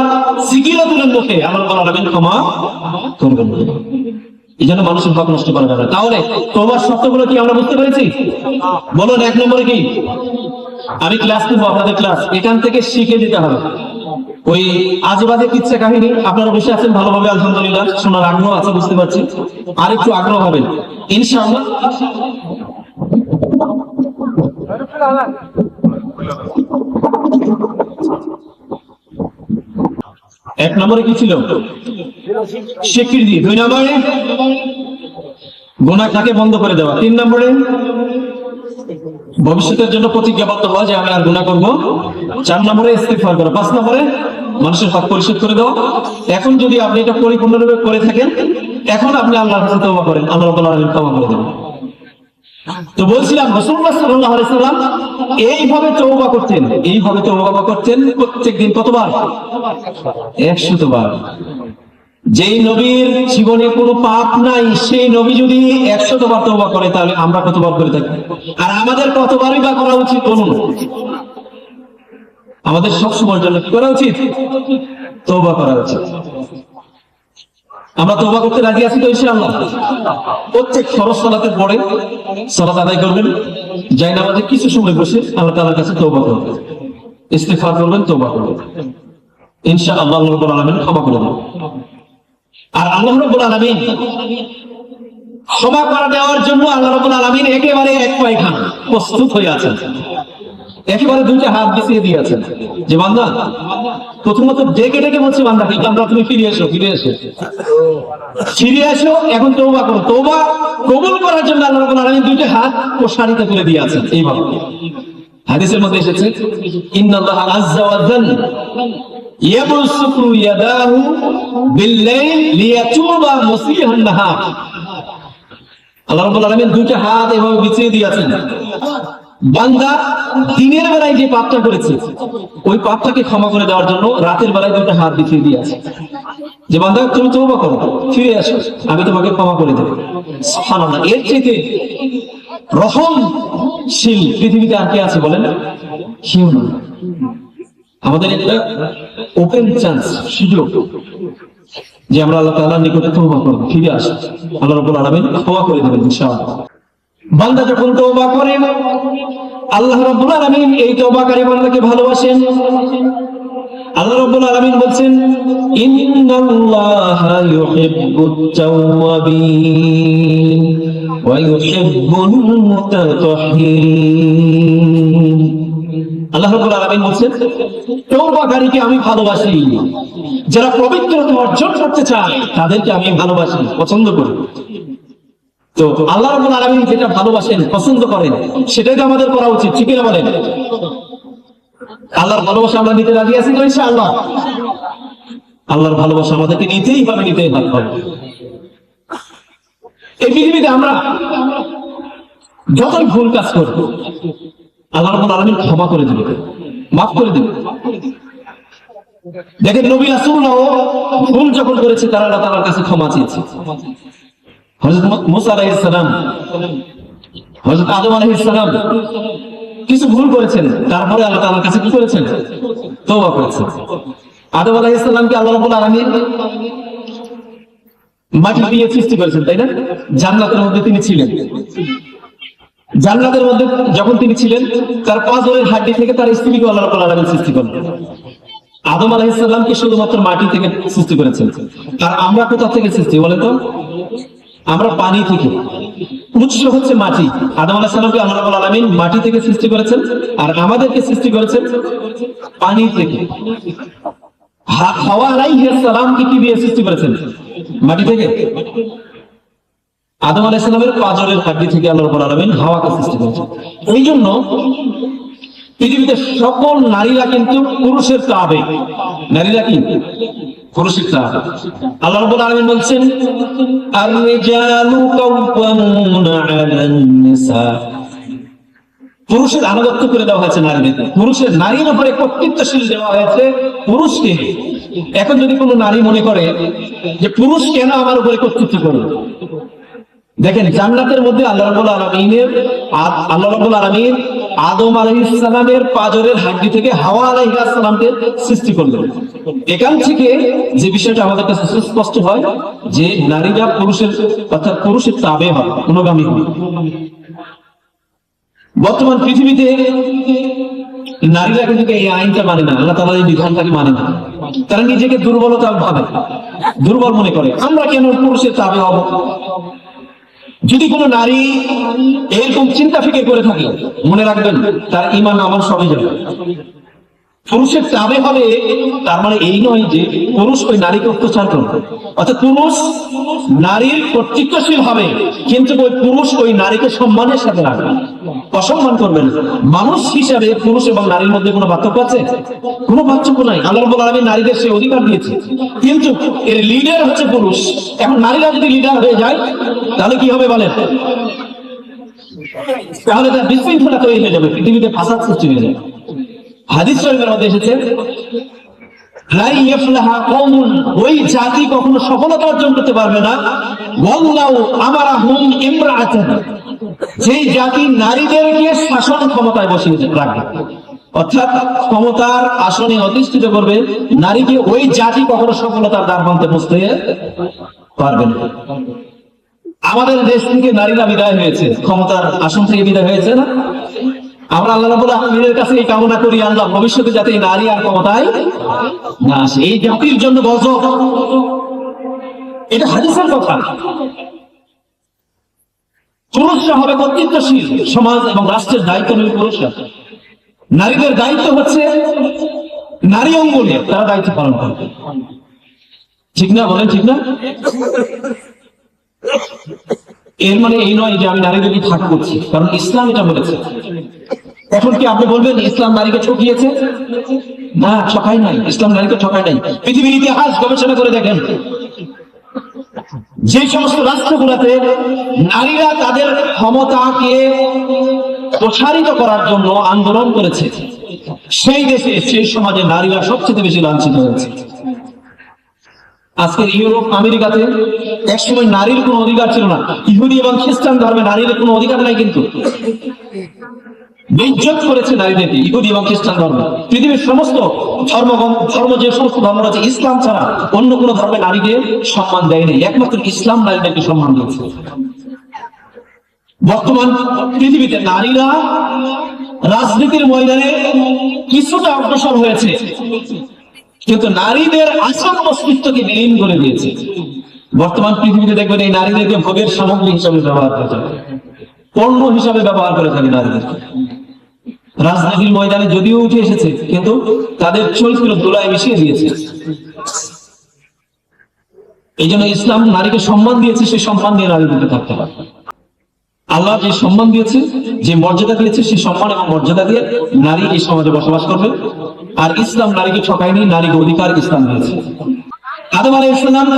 সিগিরাতুল মুখে আল্লাহ রাব্বুল আলামিন ক্ষমা করবেন। এই জন্য মানুষের হক নষ্ট করা যাবে না। তাহলে তওবার শর্তগুলো কি আমরা বুঝতে পেরেছি? বলুন, 1 নম্বরে কি? আমি ক্লাস নেবো, আপনাদের ক্লাস এখান থেকে শিখে দিতে হবে। ওই আজেবাজে কিচ্ছা কাহিনী আপনারা বসে আছেন ভালোভাবে, আলহামদুলিল্লাহ শোনার আগ্রহ আছে, বুঝতে পারছি। আর একটু আগ্রহ হবেন ইনশাআল্লাহ। এক নম্বরে কি ছিল? স্বীকৃতি। 2 নম্বরে গুনাহটাকে বন্ধ করে দেওয়া। 3 নম্বরে ভবিষ্যতের জন্য প্রতিজ্ঞাবদ্ধ হওয়া যে আমি আর গুনাহ করব। 4 নম্বরে ইস্তিগফার করা। 5 নম্বরে মানুষের হক পরিশোধ করে দেওয়া। এখন যদি আপনি এটা পরিপূর্ণরূপে করে থাকেন, এখন আপনি আল্লাহর কাছে তওবা করেন, আল্লাহ রাব্বুল আলামিন ক্ষমা করে দেবেন। তো বলছিলাম রাসূলুল্লাহ সাল্লাল্লাহু আলাইহি সাল্লাম এইভাবে তওবা করতেন প্রত্যেকদিন। কতবার? 100 বার। যেই নবীর জীবনে কোনো পাপ নাই, সেই নবী যদি 100 বার তওবা করে, তাহলে আমরা কতবার করে থাকি? আর আমাদের কতবারই বা করা উচিত বলুন? আমাদের সব সময়ের জন্য কি করা উচিত? তওবা করা উচিত। আমরা তওবা করতে রাজি আছি তো ইনশাআল্লাহ? প্রত্যেক ফরজ সালাতের পরে সালাত আদায় করবেন, জায়নামাজে কিছু সময় বসে আল্লাহ তাআলার কাছে তওবা করবেন, ইস্তিগফার করবেন, তওবা করবেন। ইনশাআল্লাহ আল্লাহ রাব্বুল আলামিন ক্ষমা করে দেবেন। আর আল্লাহ রাব্বুল আলামিন ক্ষমা করে দেওয়ার জন্য আল্লাহ রাব্বুল আলামিন একেবারে এক পায়খানা প্রস্তুত হয়ে আছেন, একেবারে 2টা হাত বিছিয়ে দিয়েছেন যে বান্দা, প্রথমত ডেকে ডেকে বলছে বান্দাকে, বান্দা তুমি ফিরে এসো, এখন তওবা করো। তওবা কবুল করার জন্য আল্লাহ রাব্বুল আলামিন 2টা হাত প্রসারিত করে দিয়েছেন। এইভাবে হাদিসের মধ্যে এসেছে, ইন্নাল্লাহা আযজা ওয়া জাল্লা ইয়াবসুতু ইয়াদাহু বিল-লাইল লিয়াতুবা মুসিহান নাহার। আল্লাহ রাব্বুল আলামিন 2টা হাত এভাবে বিছিয়ে দিয়েছেন। বান্দা দিনের বেলায় যে পাপটা করেছে, ওই পাপটাকে ক্ষমা করে দেওয়ার জন্য রাতের বেলায় 2টা হাত বিছিয়ে দিয়েছে যে বান্দা তুমি তওবা করো, ফিরে আসো, আমি তোমাকে ক্ষমা করে দেব। সুবহানাল্লাহ। এর চেয়ে রহমশীল পৃথিবীতে আর কি আছে বলেন? কেউ না। আমাদের একটা ওপেন চান্স, সুযোগ যে আমরা আল্লাহ তাআলার নিকটে তওবা করব, ফিরে আসব, আল্লাহ রাব্বুল আলামিন ক্ষমা করে দেবেন ইনশাআল্লাহ। বান্দা যখন তওবা করে, আল্লাহ রাব্বুল আলামিন এই তওবাকারী বান্দাকে ভালোবাসেন। আল্লাহ রাব্বুল আলামিন বলছেন, ইন্নাল্লাহা ইউহিব্বুত তাওয়াবিন ওয়া ইউহিব্বুল মুতাতাহহিরিন। আল্লাহ রাব্বুল আলামিন বলছেন, তওবাকারীকে আমি ভালোবাসি, যারা পবিত্রতা অর্জন করতে চায় তাদেরকে আমি ভালোবাসি, পছন্দ করি। তো আল্লাহ রাব্বুল আলামিন যেটা ভালোবাসেন, পছন্দ করেন, সেটাই তো আমাদের করা উচিত, ঠিক না বলেন? আল্লাহর ভালোবাসা আমরা নিতে রাজি আছি তো ইনশাআল্লাহ? আল্লাহর ভালোবাসা আমাদেরকে নিতেই হবে। এই পৃথিবীতে আমরা যতই ভুল কাজ করব, আল্লাহ রাব্বুল আলামিন ক্ষমা করে দিবেন, মাফ করে দিবেন। দেখেন নবী রাসূলরাও ভুল যখন করেছে, তারা আল্লাহ তাআলার কাছে ক্ষমা চেয়েছে। হযরত মুসা আলাইহিস সালাম, হযরত আদম আলাইহিস সালাম কিছু ভুল করেছেন, তারপরে আল্লাহ তাআলার কাছে কি করেছেন? তওবা করেছেন। আদম আলাইহিস সালামকে আল্লাহ রাব্বুল আলামিন মাটি দিয়ে সৃষ্টি করেছেন, তাই না? জান্নাতের মধ্যে তিনি ছিলেন। জান্নাতের মধ্যে যখন তিনি ছিলেন, তার পাঁজরের হাড্ডি থেকে তার স্ত্রীকে আল্লাহ রাব্বুল আলামিন সৃষ্টি করলেন। আদম আলাইহিস সালামকে শুধুমাত্র মাটি থেকে সৃষ্টি করেছেন। আর আমরা কোথা থেকে সৃষ্টি বলেন তো? আমরা পানি থেকে। উৎস হচ্ছে মাটি। আদম আলাইহিস সালামকে আল্লাহ রাব্বুল আলামিন মাটি থেকে সৃষ্টি করেছেন, আর আমাদেরকে সৃষ্টি করেছেন পানি থেকে। হাওয়া আলাইহিস সালামকে কি দিয়ে সৃষ্টি করেছেন? মাটি থেকে। আদম আলাইহিস সালামের পাঁজরের হাড্ডি থেকে আল্লাহ রাব্বুল আলামিন হাওয়াকে সৃষ্টি করেছেন। এই জন্য পৃথিবীতে সকল নারীরা কিন্তু পুরুষের তাবে। নারীরা কি? পুরুষের তাবে। আল্লাহ রাব্বুল আলামিন বলছেন, আর-রিজালু কাওয়ামুনা আলান নিসা। পুরুষের আনুগত্য করে দেওয়া হয়েছে নারীদের। পুরুষের নারীর উপরে কর্তৃত্বশীল দেওয়া হয়েছে পুরুষকে। এখন যদি কোনো নারী মনে করে যে পুরুষ কেন আমার উপরে কর্তৃত্ব করবে, দেখেন জান্নাতের মধ্যে আল্লাহ রাব্বুল আলামিন আদম আলাইহিস সালামের পাঁজরের হাড্ডি থেকে হাওয়া আলাইহিস সালামকে সৃষ্টি করলেন। এখান থেকে যে বিষয়টা আমাদের কাছে স্পষ্ট হয় যে নারীরা পুরুষের অর্থাৎ পুরুষের তাবে হয়, অনুগামী হয়। বর্তমান পৃথিবীতে নারীরা কিন্তু এই আইনটা মানে না, আল্লাহ তাআলার এই বিধানটাকে মানে না। তারা নিজেকে দুর্বলতা ভাবে, দুর্বল মনে করে, আমরা কেন পুরুষের তাবে হব। যদি কোনো নারী এরকম চিন্তা ফিকির করে থাকে, মনে রাখবেন তার ঈমান আমার সবই যাবে। পুরুষের তাবে হবে তার মানে এই নয় যে পুরুষ ওই নারীকে অত্যাচার করবে, অর্থাৎ পুরুষ নারীর কর্তৃত্বশীল হবে, কিন্তু ওই পুরুষ ওই নারীকে সম্মানের সাথে রাখবে, অসম্মান করবে না। মানুষ হিসাবে পুরুষ এবং নারীর মধ্যে কোনো পার্থক্য আছে? কোনো পার্থক্য নাই। আল্লাহ রাব্বুল আলামিন নারীদের সে অধিকার দিয়েছে, কিন্তু এর লিডার হচ্ছে পুরুষ। এখন নারীরা যদি লিডার হয়ে যায় তাহলে কি হবে বলেন? তাহলে তার বিশৃঙ্খলা তৈরি হয়ে যাবে, পৃথিবীতে ফাসাদ সৃষ্টি হয়ে যাবে। হাদিস শরীফের মধ্যে এসেছে, লা ইয়াফলাহা কওমুন, ওই জাতি কখনো সফলতা অর্জন করতে পারবে না, ওয়াল্লাহু আমারাহুম ইমরাআতান, যেই জাতি নারীদেরকে শাসন ক্ষমতায় বসিয়ে রাখবে, অর্থাৎ ক্ষমতার আসনে অধিষ্ঠিত করবে নারীকে, ওই জাতি কখনো সফলতার দ্বারপ্রান্তে পৌঁছতে পারবে না। আমাদের দেশ থেকে নারীরা বিদায় হয়েছে, ক্ষমতার আসন থেকে বিদায় হয়েছে না? আমরা আল্লাহ রাব্বুল আলামিনের কাছে এই কামনা করি, আল্লাহ ভবিষ্যতে যাতে নারী আর ক্ষমতায় না আসে, এই জাতির জন্য গজব। এটা হাদিসের কথা। পুরুষরা হবে কর্তৃত্বশীল, সমাজ এবং রাষ্ট্রের দায়িত্ব নেবে পুরুষরা। নারীদের দায়িত্ব হচ্ছে নারী অঙ্গনে তারা দায়িত্ব পালন করবে, ঠিক না? বলেন ঠিক না? এর মানে এই নয় যে আমি নারীদেরকে ঠাক করছি, কারণ ইসলাম এটা বলেছে। এখন কি আপনি বলবেন ইসলাম নারীকে ঠকিয়েছে? না, ঠকাই নাই, ইসলাম নারীকে ঠকাই নাই। পৃথিবীর ইতিহাস গবেষণা করে দেখেন, যে সমস্ত রাষ্ট্রগুলোতে নারীরা তাদের ক্ষমতাকে প্রসারিত করার জন্য আন্দোলন করেছে, সেই দেশে সেই সমাজে নারীরা সবচেয়ে বেশি লাঞ্ছিত হয়েছে। আজকের ইউরোপ আমেরিকাতে একসময় নারীর কোনো অধিকার ছিল না। ইহুদি এবং খ্রিস্টান ধর্মে নারীর কোনো অধিকার নাই, কিন্তু বেইজ্জত করেছে নারীদেরকে ইহুদি এবং খ্রিস্টান ধর্ম। পৃথিবীর সমস্ত ধর্ম যে সমস্ত ধর্ম আছে, ইসলাম ছাড়া অন্য কোনো ধর্মে নারীকে সম্মান দেয়নি, একমাত্র ইসলাম নারীদেরকে সম্মান দিয়েছে। বর্তমান পৃথিবীতে নারীরা রাজনীতির ময়দানে কিছুটা অগ্রসর হয়েছে, কিন্তু নারীদের আসল অস্তিত্বকে বিলীন করে দিয়েছে। বর্তমান পৃথিবীতে দেখবেন এই নারীদেরকে ভোগের সামগ্রী হিসাবে ব্যবহার করে থাকে, পণ্য হিসাবে ব্যবহার করে থাকে নারীদেরকে। রাজনীতির ময়দানে যদিও উঠে এসেছে, কিন্তু তাদের চরিত্র ধুলায় মিশিয়ে দিয়েছে। এই জন্য ইসলাম নারীকে সম্মান দিয়েছে, সেই সম্মান দিয়ে নারীদেরকে থাকতে হবে। আল্লাহ যে সম্মান দিয়েছে, যে মর্যাদা দিয়েছে, সেই সম্মান এবং মর্যাদা দিয়ে নারী এই সমাজে বসবাস করবে। আর ইসলাম নারীকে ঠকায়নি, নারীকে অধিকার ইসলাম দিয়েছে। আদম আলাইহিস সালাম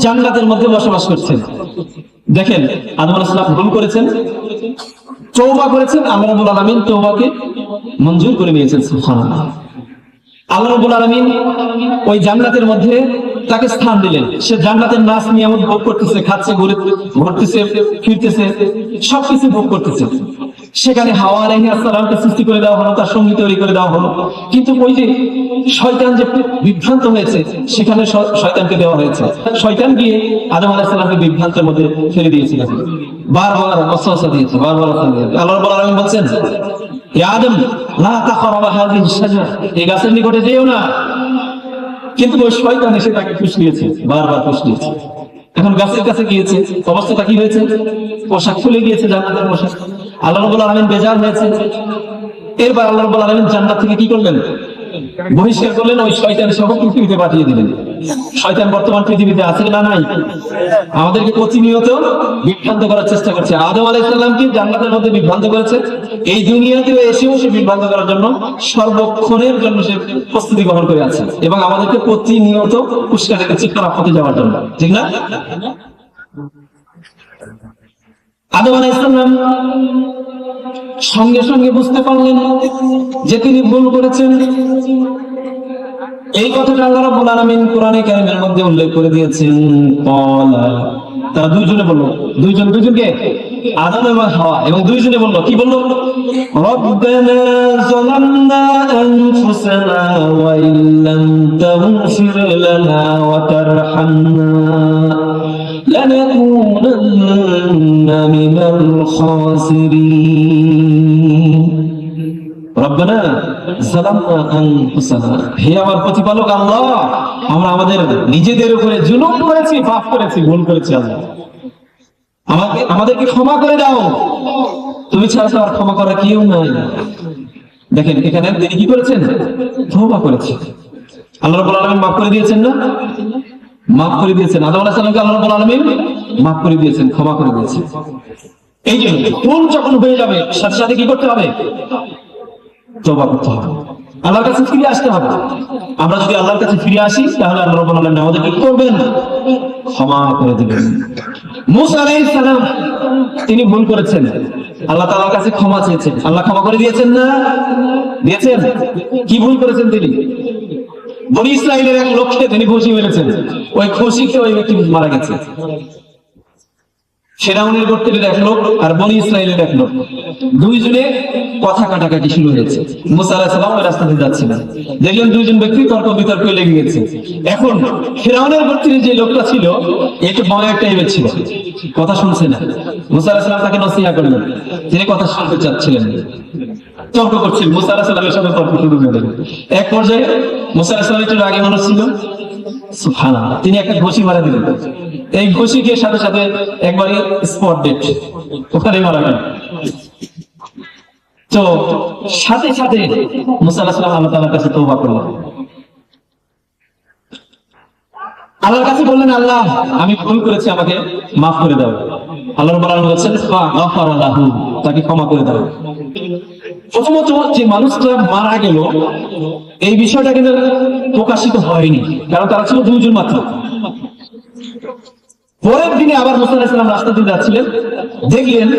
জান্নাতের মধ্যে বসবাস করছেন। দেখেন, আদম আলাইহিস সালাম ভুল করেছেন, তওবা করেছেন, আল্লাহ রাব্বুল আলামিন তওবাকে মঞ্জুর করে নিয়েছেন। সুবহানাল্লাহ। আল্লাহ রাব্বুল আলামিন ওই জান্নাতের মধ্যে তাকে স্থান দিলেন। সে জান্নাতের নাচ নিয়ামত ভোগ করতেছে, খাচ্ছে, ঘুরতেছে, ফিরতেছে, সবকিছু ভোগ করতেছে। সেখানে হাওয়া আলাইহিস সালামকে সৃষ্টি করে দেওয়া হলো, তার সঙ্গী তৈরি করে দেওয়া হলো। কিন্তু ওই যে শয়তান যে বিভ্রান্ত হয়েছে, সেখানে শয়তানকে দেওয়া হয়েছে। শয়তান গিয়ে আদম আলাইহিস সালামকে বিভ্রান্তের মধ্যে ফেলে দিয়েছিল, বারবার ওয়াসওয়াসা দিয়েছে, বারবার আল্লাহ রাব্বুল আলামিন বলছেন, ইয়া আদম লা তাকরাবা হাযিহি শাজারা, এই গাছের নিকটে যেও না। কিন্তু ওই শয়তান এসে তাকে ফুসলিয়েছে, বারবার ফুসলিয়েছে। এখন গাছের কাছে গিয়েছে, অবস্থাটা কি হয়েছে? পোশাক খুলে গিয়েছে, জান্নাতের পোশাক। আল্লাহ রাব্বুল আলামিন বেজার হয়েছে। এরপর আল্লাহ রাব্বুল আলামিন জান্নাত থেকে কি করলেন? বহিষ্কার করলেন, ওই শয়তান সহ পৃথিবীতে পাঠিয়ে দিলেন। শয়তান বর্তমান পৃথিবীতে আছে না নাই? আমাদেরকে প্রতিনিয়ত বিভ্রান্ত করার চেষ্টা করছে। আদম আলাইহিস সালামকে জান্নাতের মধ্যে বিভ্রান্ত করেছে, এই দুনিয়াতেও এসেও সে বিভ্রান্ত করার জন্য সর্বক্ষণের জন্য সে প্রস্তুতি গ্রহণ করে আছে, এবং আমাদেরকে প্রতিনিয়ত উস্কানি দিচ্ছে খারাপ পথে যাওয়ার জন্য, ঠিক না? আদম আলাইহিস সালাম সঙ্গে সঙ্গে বুঝতে পারলেন যে তিনি ভুল করেছেন। এই কথাটা আল্লাহ রাব্বুল আলামিন কোরআনে কারীমের মধ্যে উল্লেখ করে দিয়েছেন। ক্বালা, তারা দুইজনে বলল, দুইজনকে আদম এবং হাওয়া, এবং দুইজনে বলল, কি বলল? রব্বানা যালামনা আনফুসানা ওয়া ইল্লাম তাগফির লানা ওয়া তারহামনা লানাকুনান্না মিনাল খাসিরিন। রব্বানা যালামনা আনফুসানা, হে আমার প্রতিপালক আল্লাহ, আমরা আমাদের নিজেদের উপরে জুলুম করেছি, পাপ করেছি, ভুল করেছি, আল্লাহ আমাদেরকে ক্ষমা করে দাও, তুমি ছাড়া তো আর ক্ষমা করা কেউ নাই। দেখেন এখানে তিনি কি করেছেন? তওবা করেছেন। আল্লাহ রাব্বুল আলামিন মাফ করে দিয়েছেন না? মাফ করে দিয়েছেন। আদম আলাইহিস সালামকে আল্লাহ রাব্বুল আলামিন মাফ করে দিয়েছেন, ক্ষমা করে দিয়েছেন। এই জন্য ভুল যখন হয়ে যাবে সাথে সাথে কি করতে হবে? তওবা করতে হবে, আল্লাহর কাছে ফিরে আসতে হবে। আমরা যদি আল্লাহর কাছে ফিরে আসি তাহলে আল্লাহ রাব্বুল আলামিন আমাদেরকে কি করবেন? ক্ষমা করে দিবেন। মূসা আলাইহিস সালাম তিনি ভুল করেছেন, আল্লাহ তাআলার কাছে ক্ষমা চেয়েছেন, আল্লাহ ক্ষমা করে দিয়েছেন না? দিয়েছেন। কি ভুল করেছেন তিনি? বনি ইসরাইলের এক লোককে তিনি ঘুষি মেরেছেন, ওই ঘুষিতে ওই ব্যক্তি মারা গেছে। ফিরআউনের গোত্রের এক লোক আর বনি ইসরাইলের এক লোক, দুইজনে কথা কাটাকাটি শুরু হয়েছে। মুসা আলাইহিস সালাম ওই রাস্তা দিয়ে যাচ্ছিলেন, দেখলেন দুইজন ব্যক্তি তর্ক বিতর্কে লেগে গেছে। এখন ফিরআউনের গোত্রের যে লোকটা ছিল একটু বড় একটা টাইপের ছিল, কথা শুনছে না। মুসা আলাইহিস সালাম তাকে নসিহত করলেন, তিনি কথা শুনতে চাচ্ছিলেন, তর্ক করছেন। মুসা আলাইহিস সালামের সাথে তর্ক শুরু হয়ে গেল। এক পর্যায়ে মুসা আলাইহিস সালাম একটু রাগী মানুষ ছিল, সুবহানাল্লাহ, তিনি একটা ঘুষি মারা দিলেন। এই ঘুষি খেয়ে সাথে সাথে একবারই স্পট ডেট, ওখানে মারা গেল। তো সাথে সাথে মুসা আলাইহিস সালাম আল্লাহ তাআলার কাছে তওবা করলেন, আল্লাহর কাছে বললেন, আল্লাহ আমি ভুল করেছি, আমাকে মাফ করে দাও। আল্লাহ রাব্বুল আলামিন বলেছেন ফাগাফারা লাহু, তাকে ক্ষমা করে দাও। প্রথমত যে মানুষটা মারা গেল এই বিষয়টা কিন্তু প্রকাশিত হয়নি, কারণ তারা ছিল দুইজন মাত্র। পরের দিনে আবার মুসা আলাইহিস সালাম রাস্তা দিয়ে যাচ্ছিলেন, দেখলেন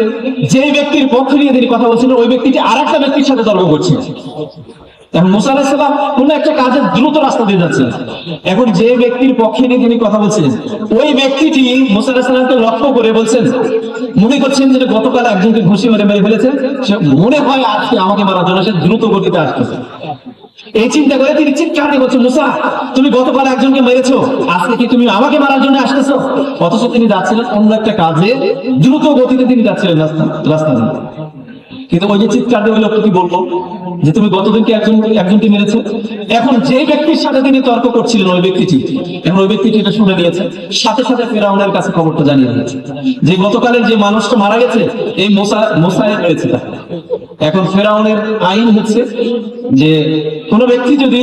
যে ব্যক্তির পক্ষ নিয়ে তিনি কথা বলছিলেন ওই ব্যক্তিটি আরেকটা ব্যক্তির সাথে তর্ক করছে। এখন মুসা আলাইহিস সালাম কোন একটা কাজে দ্রুত রাস্তা দিয়ে যাচ্ছেন, এখন যে ব্যক্তির পক্ষে নিয়ে তিনি কথা বলছিলেন ওই ব্যক্তিটি মুসা আলাইহিস সালামকে লক্ষ্য করে বলছেন, মনে করছেন যে গতকাল একজনকে ঘুষি মেরে ফেলেছে, সে মনে হয় আজকে আমাকে মারার জন্য সে দ্রুত গতিতে আসতেছে। এই চিন্তা করে তিনি চিৎকার দিয়ে বলছেন, মুসা তুমি গতকাল একজনকে মেরেছো, আজকে কি তুমি আমাকে মারার জন্য আসতেছো? অথচ তিনি যাচ্ছিলেন অন্য একটা কাজে, দ্রুত গতিতে তিনি যাচ্ছিলেন রাস্তা দিয়ে। কিন্তু ওই যে চিৎকার দিয়ে ওই লোকটা কি বলবো যে তুমি গতদিনকে একজনকে মেরেছো। এখন যে ব্যক্তির সাথে তিনি তর্ক করছিলেন ওই ব্যক্তিটি, এখন ওই ব্যক্তিটি এটা শুনে নিয়েছে, সাথে সাথে ফিরআউনের কাছে খবরটা জানিয়ে দিয়েছে যে গতকালের যে মানুষটা মারা গেছে এই মুসাই মেরেছে তাকে। এখন ফিরআউনের আইন হচ্ছে যে কোন ব্যক্তি যদি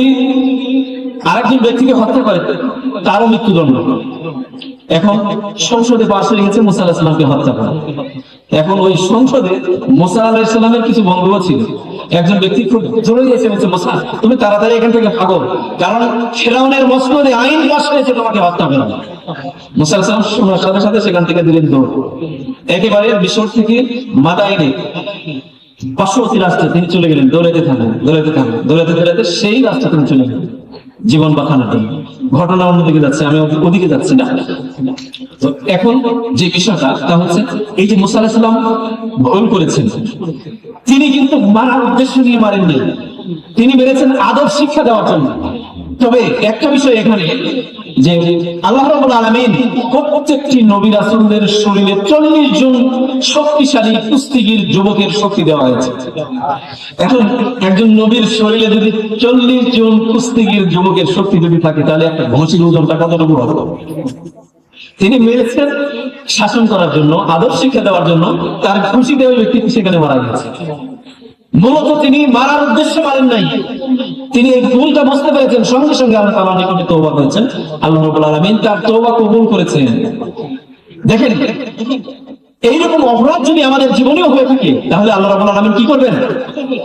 আরেকজন ব্যক্তিকে হত্যা করে তারও মৃত্যুদণ্ড। এখন সংসদে পাশ হয়ে গেছে মুসা আলাইহিস সালামকে হত্যা করা। এখন ওই সংসদে মুসা আলাইহিস সালামের কিছু বন্ধুও ছিল। একজন ব্যক্তি খুব জোরে এসে বলছে, মুসা তুমি তাড়াতাড়ি এখান থেকে ভাগো, কারণ ফিরআউনের মসনদে আইন পাশ হয়েছে তোমাকে হত্যা করা। মুসা আলাইহিস সালাম শোনার সাথে সাথে সেখান থেকে দিলেন দৌড়, একেবারে মিশর থেকে মাদায়েনে পার্শ্ববর্তী রাস্তায় তিনি চলে গেলেন। দৌড়াতে সেই রাস্তা তিনি চলে গেলেন জীবন বাঁচানোর জন্য। ঘটনা অন্যদিকে যাচ্ছে, আমি ওদিকে যাচ্ছি না। তো এখন যে বিষয়টা তা হচ্ছে এই যে মুসা আলাইহিস সালাম ভুল করেছেন, তিনি কিন্তু মারার উদ্দেশ্য নিয়ে মারেননি, তিনি মেরেছেন আদব শিক্ষা দেওয়ার জন্য। তবে একটা বিষয় এখানে যে আল্লাহ রাব্বুল আলামিন প্রত্যেকটি নবী রাসূলদের শরীরে 40 জন শক্তিশালী কুস্তিগীর যুবকের শক্তি দেওয়া হয়েছে। এখন একজন নবীর শরীরে যদি 40 জন কুস্তিগীর যুবকের শক্তি যদি থাকে তাহলে একটা ঘুষির ওজনটা কতটুকু হবে? তিনি মেরেছেন শাসন করার জন্য, আদর্শ শিক্ষা দেওয়ার জন্য, তার ঘুষি দেওয়া ব্যক্তি সেখানে মারা গেছে। মূলত তিনি মারার উদ্দেশ্যে মারেন নাই, তিনি এই ভুলটা বুঝতে পেরেছেন, সঙ্গে সঙ্গে আল্লাহ তাআলার নিকটে তওবা করেছেন, আল্লাহ রাব্বুল আলামিন তার তওবা কবুল করেছেন। দেখেন এইরকম অপরাধ যদি আমাদের জীবনেও হয়ে থাকে তাহলে আল্লাহ রাব্বুল আলামিন কি করবেন?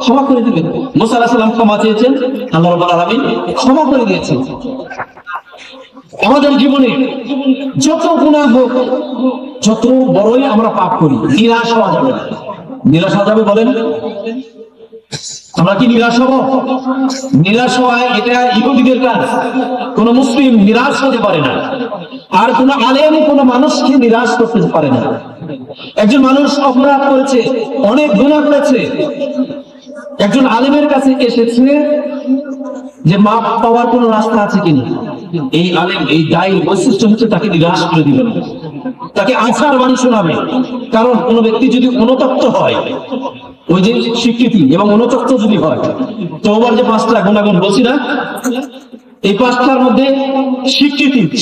ক্ষমা করে দিবেন। মুসা আলাইহিস সালাম ক্ষমা চেয়েছেন, আল্লাহ রাব্বুল আলামিন ক্ষমা করে দিয়েছেন। আমাদের জীবনে যত গুনাহ হোক, যত বড়ই আমরা পাপ করি, নিরাশ হওয়া যাবে না। নিরাশ হওয়া যাবে বলেন? আমরা কি নিরাশ হব? নিরাশ হওয়া এটা ইহুদিদের কাজ। কোন মুসলিম নিরাশ হতে পারে না, আর কোন আলেম কোন মানুষকে নিরাশ করতে পারে না। একজন মানুষ অপরাধ করেছে, অনেক গুনাহ করেছে, একজন আলেমের কাছে এসেছে যে মাপ পাওয়ার কোন রাস্তা আছে কিনা। এই আলেম, এই দায়ী বৈশিষ্ট্য হচ্ছে তাকে নিরাশ করে দিবেন, তাকে আছাড় বাণী শোনাবে। কারণ কোন ব্যক্তি যদি অনুতপ্ত হয়, ওই যে স্বীকৃতি এবং অনুতপ্ত যদি হয়, তওবার যে 5টা গুণাগুণ বলছি না, এই 5টার মধ্যে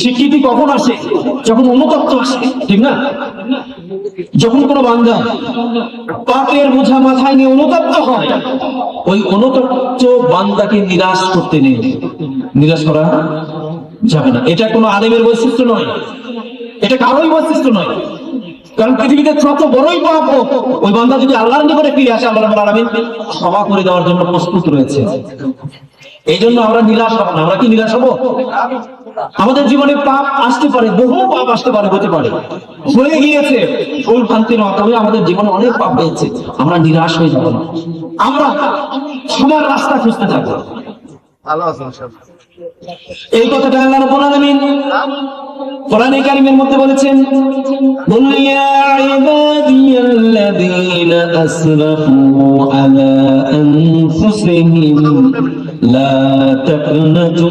স্বীকৃতি কখন আসে? যখন অনুতপ্ত আসে, ঠিক না? যখন কোনো বান্দা পাপের বোঝা মাথায় নিয়ে অনুতপ্ত হয়, ওই অনুতপ্ত বান্দাকে নিরাশ করতে নেই, নিরাশ করা যাবে না। এটা কোনো আলেমের বৈশিষ্ট্য নয়, এটা কারোই বৈশিষ্ট্য নয়। কারণ পৃথিবীতে যত বড়ই পাপ হোক, ওই বান্দা যদি আল্লাহর নিকটে ফিরে আসে, আল্লাহ রাব্বুল আলামিন ক্ষমা করে দেওয়ার জন্য প্রস্তুত রয়েছে। এই জন্য আমরা নিরাশ হব না। আমরা কি নিরাশ হব? আমাদের জীবনে পাপ আসতে পারে, বহু পাপ আসতে পারে, হতে পারে, হয়ে গিয়েছে, ভুল ভ্রান্তি নয়, তবে আমাদের জীবনে অনেক পাপ হয়েছে, আমরা নিরাশ হয়ে যাব না, আমরা ক্ষমার রাস্তা খুঁজতে থাকবো। এই কথাটা আল্লাহ রাব্বুল আলামিন কোরআনে কারীমের মধ্যে বলেছেন, কুল ইয়া ইবাদিয়াল্লাযীনা আসরাফু আলা আনফুসিহিম লা তাকনাতু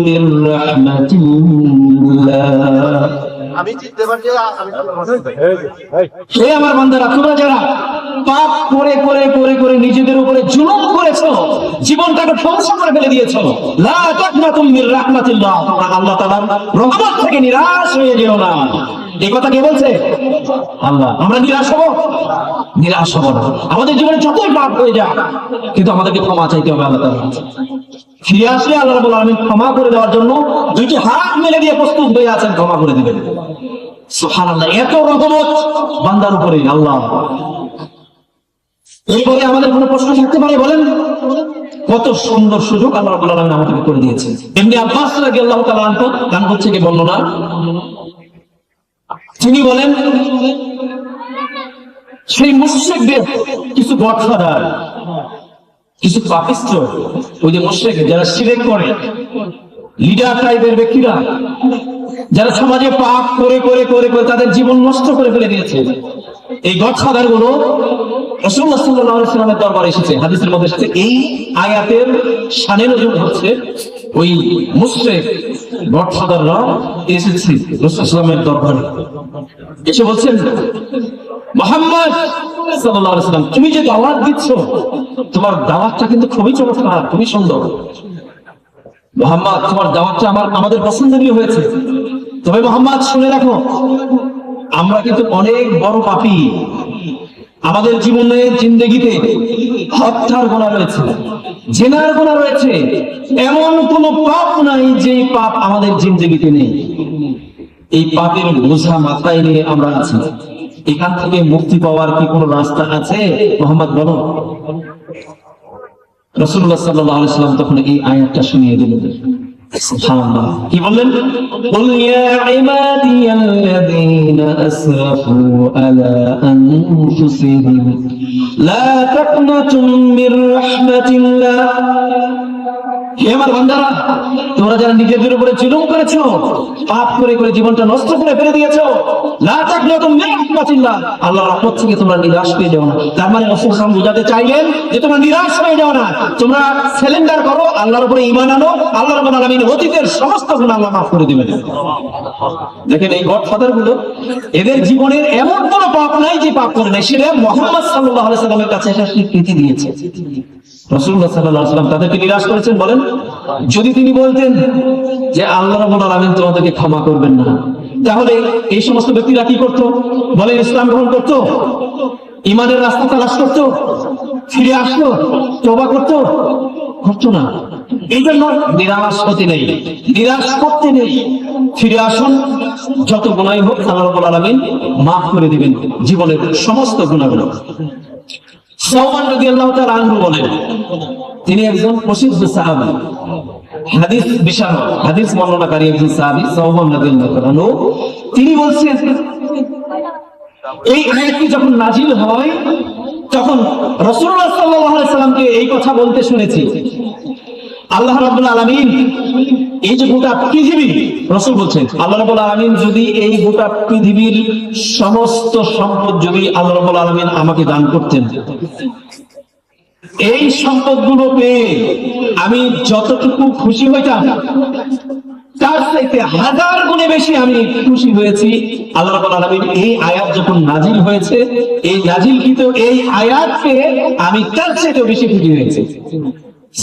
মির রাহমাতিল্লাহ। হে আমার বান্দারা, তোমরা যারা পাপ করে করে করে করে নিজেদের উপরে জুলুম করেছো, জীবনটাকে ধ্বংস করে ফেলে দিয়েছো, লা তাকনাতু মির রাহমাতিল্লাহ, তোমরা আল্লাহ তাআলার রহমত থেকে নিরাশ হয়ে যেও না। এই কথা কে বলছে? আল্লাহ। আমরা নিরাশ হব? নিরাশ হব না। আমাদের জীবনে যতই পাপ হয়ে যাক, কিন্তু আমাদেরকে ক্ষমা চাইতে হবে আল্লাহ তাআলা। ফিরে আসলে আল্লাহ রাব্বুল আলামিন ক্ষমা করে দেওয়ার জন্য দুইটি হাত মেলে দিয়ে প্রস্তুত হয়ে আছেন, ক্ষমা করে দিবেন। সুবহানাল্লাহ, এত রহমত বান্দার উপরে আল্লাহ। এরপরে আমাদের কোনো প্রশ্ন থাকতে পারে? বলেন, কত সুন্দর সুযোগ আল্লাহ রাব্বুল আলামিন আমাদেরকে করে দিয়েছেন। ইবনে আব্বাস রাদিয়াল্লাহু তাআলা আনহু থেকে বর্ণনা, তিনি বলেন, সেই মুশরিকদের কিছু গডফাদার, কিছু পাপিষ্ঠ, ওই যে মুশরিক যারা শিরক করে, লিডার টাইপের ব্যক্তিরা, যারা সমাজে পাপ করে করে করে করে তাদের জীবন নষ্ট করে ফেলে দিয়েছে, এই গডফাদার গুলো রাসূলুল্লাহ সাল্লাল্লাহু আলাইহি ওয়াসাল্লামের দরবারে এসেছে। হাদিসের মধ্যে এসেছে, এই আয়াতের শানে নজুল হচ্ছে ওই মুশরিক গডফাদাররা এসেছে রাসূলুল্লাহ সাল্লাল্লাহু আলাইহি ওয়াসাল্লামের দরবারে, এসে বলছেন, মুহাম্মদ সাল্লাল্লাহু আলাইহি ওয়াসাল্লাম, তুমি যে দাওয়াত দিচ্ছ, তোমার দাওয়াতটা কিন্তু খুবই চমৎকার, খুবই সুন্দর। মুহাম্মদ, তোমার দাওয়াতটা আমাদের পছন্দনীয় হয়েছে। তবে মুহাম্মদ, শুনে রাখো, আমরা কিন্তু অনেক বড় পাপী। আমাদের জীবনে, জিন্দেগিতে হত্যার গুনাহ রয়েছে, জিনার গুনাহ রয়েছে, এমন কোন পাপ নাই যে পাপ আমাদের জিন্দেগিতে নেই। এই পাপের বোঝা মাথায় নিয়ে আমরা আছি। এখান থেকে মুক্তি পাওয়ার কি কোনো রাস্তা আছে? মুহাম্মদ বলো। রাসূলুল্লাহ সাল্লাল্লাহু আলাইহি ওয়াসাল্লাম তখন এই আয়াতটা শুনিয়ে দিলেন। সুবহানাল্লাহ, কি বললেন? কুল ইয়া ইবাদিয়াল্লাযীনা আসরাফু আলা আনফুসিহিম লা তাকনাতু মির রাহমাতিল্লাহ। হে আমার বান্দারা, তোমরা যারা নিজেদের উপরে জুলুম করেছো, পাপ করে করে জীবনটা নষ্ট করে ফেলে দিয়েছো, লা তাকনাতু মির রাহমাতিল্লাহ, আল্লাহর রহমত থেকে তোমরা নিরাশ হয়ে যাও না। তার মানে রাসূল সাল্লাল্লাহু আলাইহি ওয়াসাল্লাম বুঝাতে চাইলেন যে তোমরা নিরাশ হয়ে যাও না, তোমরা সারেন্ডার করো, আল্লাহর উপরে ঈমান আনো, আল্লাহ রাব্বুল আলামিন অতীতের সমস্ত গুনাহ আল্লাহ মাফ করে দিবেন। দেখেন, এই গডফাদার গুলো, এদের জীবনের এমন কোনো পাপ নাই যে পাপ করে নাই, সেটা মুহাম্মদ সাল্লাল্লাহু আলাইহি ওয়াসাল্লামের কাছে এটা স্বীকৃতি দিয়েছে। রাসূলুল্লাহ সাল্লাল্লাহু আলাইহি ওয়াসাল্লাম তাদেরকে নিরাশ করেছেন? বলেন, যদি তিনি বলতেন যে আল্লাহ রাব্বুল আলামিন তোমাদেরকে ক্ষমা করবেন না, তাহলে এই সমস্ত ব্যক্তিরা কি করতো? বলেন, ইসলাম গ্রহণ করতো, ঈমানের রাস্তা তালাশ করতো, ফিরে আসতো, তওবা করতো? করতো না। এই জন্য নিরাশ হতে নেই, নিরাশ করতে নেই। ফিরে আসুন, যত গুনাহই হোক আল্লাহ রাব্বুল আলামিন মাফ করে দিবেন জীবনের সমস্ত গুনাহগুলো। সাওবান রাদিয়াল্লাহু তাআলা আনহু বলেন, তিনি একজন প্রসিদ্ধ সাহাবী, হাদিস বিশারদ, হাদিস বর্ণনাকারী একজন সাহাবী সাওবান রাদিয়াল্লাহু তাআলা আনহু। তিনি বলছেন, এই আয়াতটি যখন নাজিল হয়, তখন রাসূলুল্লাহ সাল্লাল্লাহু আলাইহি সাল্লামকে এই কথা বলতে শুনেছি। আল্লাহ রাব্বুল আলামিন এই যে গোটা পৃথিবী, রাসূল বলছেন, আল্লাহ রাব্বুল আলামিন যদি এই গোটা পৃথিবীর সমস্ত সম্পদ যদি আল্লাহ রাব্বুল আলামিন আমাকে দান করতেন, এই সম্পদগুলো পেয়ে আমি যতটুকু খুশি হইতাম, তার চাইতে 1000 গুণে বেশি আমি খুশি হয়েছি। আল্লাহ রাব্বুল আলামিন এই আয়াত যখন নাজিল হয়েছে, এই নাজিলকৃত এই আয়াতকে আমি তার চাইতে বেশি খুশি হয়েছি।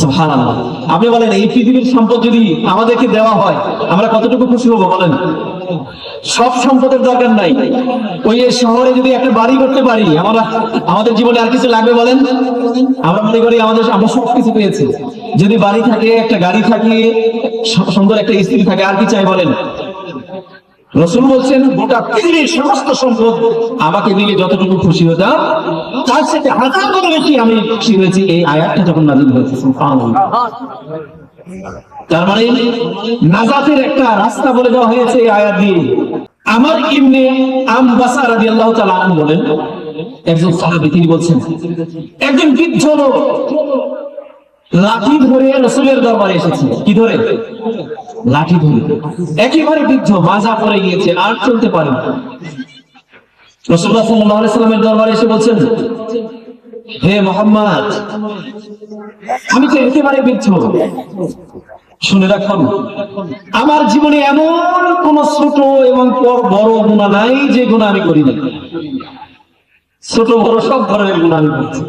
সুবহানাল্লাহ। আপনি বলেন এই পৃথিবীর সম্পদ যদি আমাদেরকে দেওয়া হয় আমরা কতটুকু খুশি হব বলেন? সব সম্পদের দরকার নাই। ওই শহরে যদি একটা বাড়ি করতে পারি, আমাদের জীবনে আর কিছু লাগবে বলেন? আমরা মনে করি আমরা সব কিছু পেয়েছি। যদি বাড়ি থাকে, একটা গাড়ি থাকে, সুন্দর একটা স্ত্রী থাকে, আর কি চাই বলেন? রাসূল বলছেন গোটা পৃথিবীর সমস্ত সম্পদ আমাকে দিলে যতটুকু খুশি হতাম তার সাথে 1000 গুণ বেশি আমি খুশি হয়েছি এই আয়াতটা যখন নাযিল হয়েছে। সুবহানাল্লাহ। তার মানে নাজাতের একটা রাস্তা বলে দেওয়া হয়েছে এই আয়াত দিয়ে। আমার ইবনে আমবাসা রাদিয়াল্লাহু তাআলা আনহু বলেন, একজন সাহাবী, তিনি বলছেন একজন বৃদ্ধ লোক লাঠি ধরে রাসূলের দরবারে এসেছে। কি ধরে? লাঠি ধরে। একেবারে বৃদ্ধ, মাজা পড়ে গিয়েছে, আর চলতে পারে না। রাসূলুল্লাহ সাল্লাল্লাহু আলাইহি সাল্লামের দরবারে এসে বলছেন, হে মুহাম্মদ, আমি তো একেবারে বৃদ্ধ, শুনে রাখুন, আমার জীবনে এমন কোন ছোট এবং বড় গুনাহ নাই যে গুনাহ আমি করি না। ছোট বড় সব ধরনের গুনাহ আমি করছি।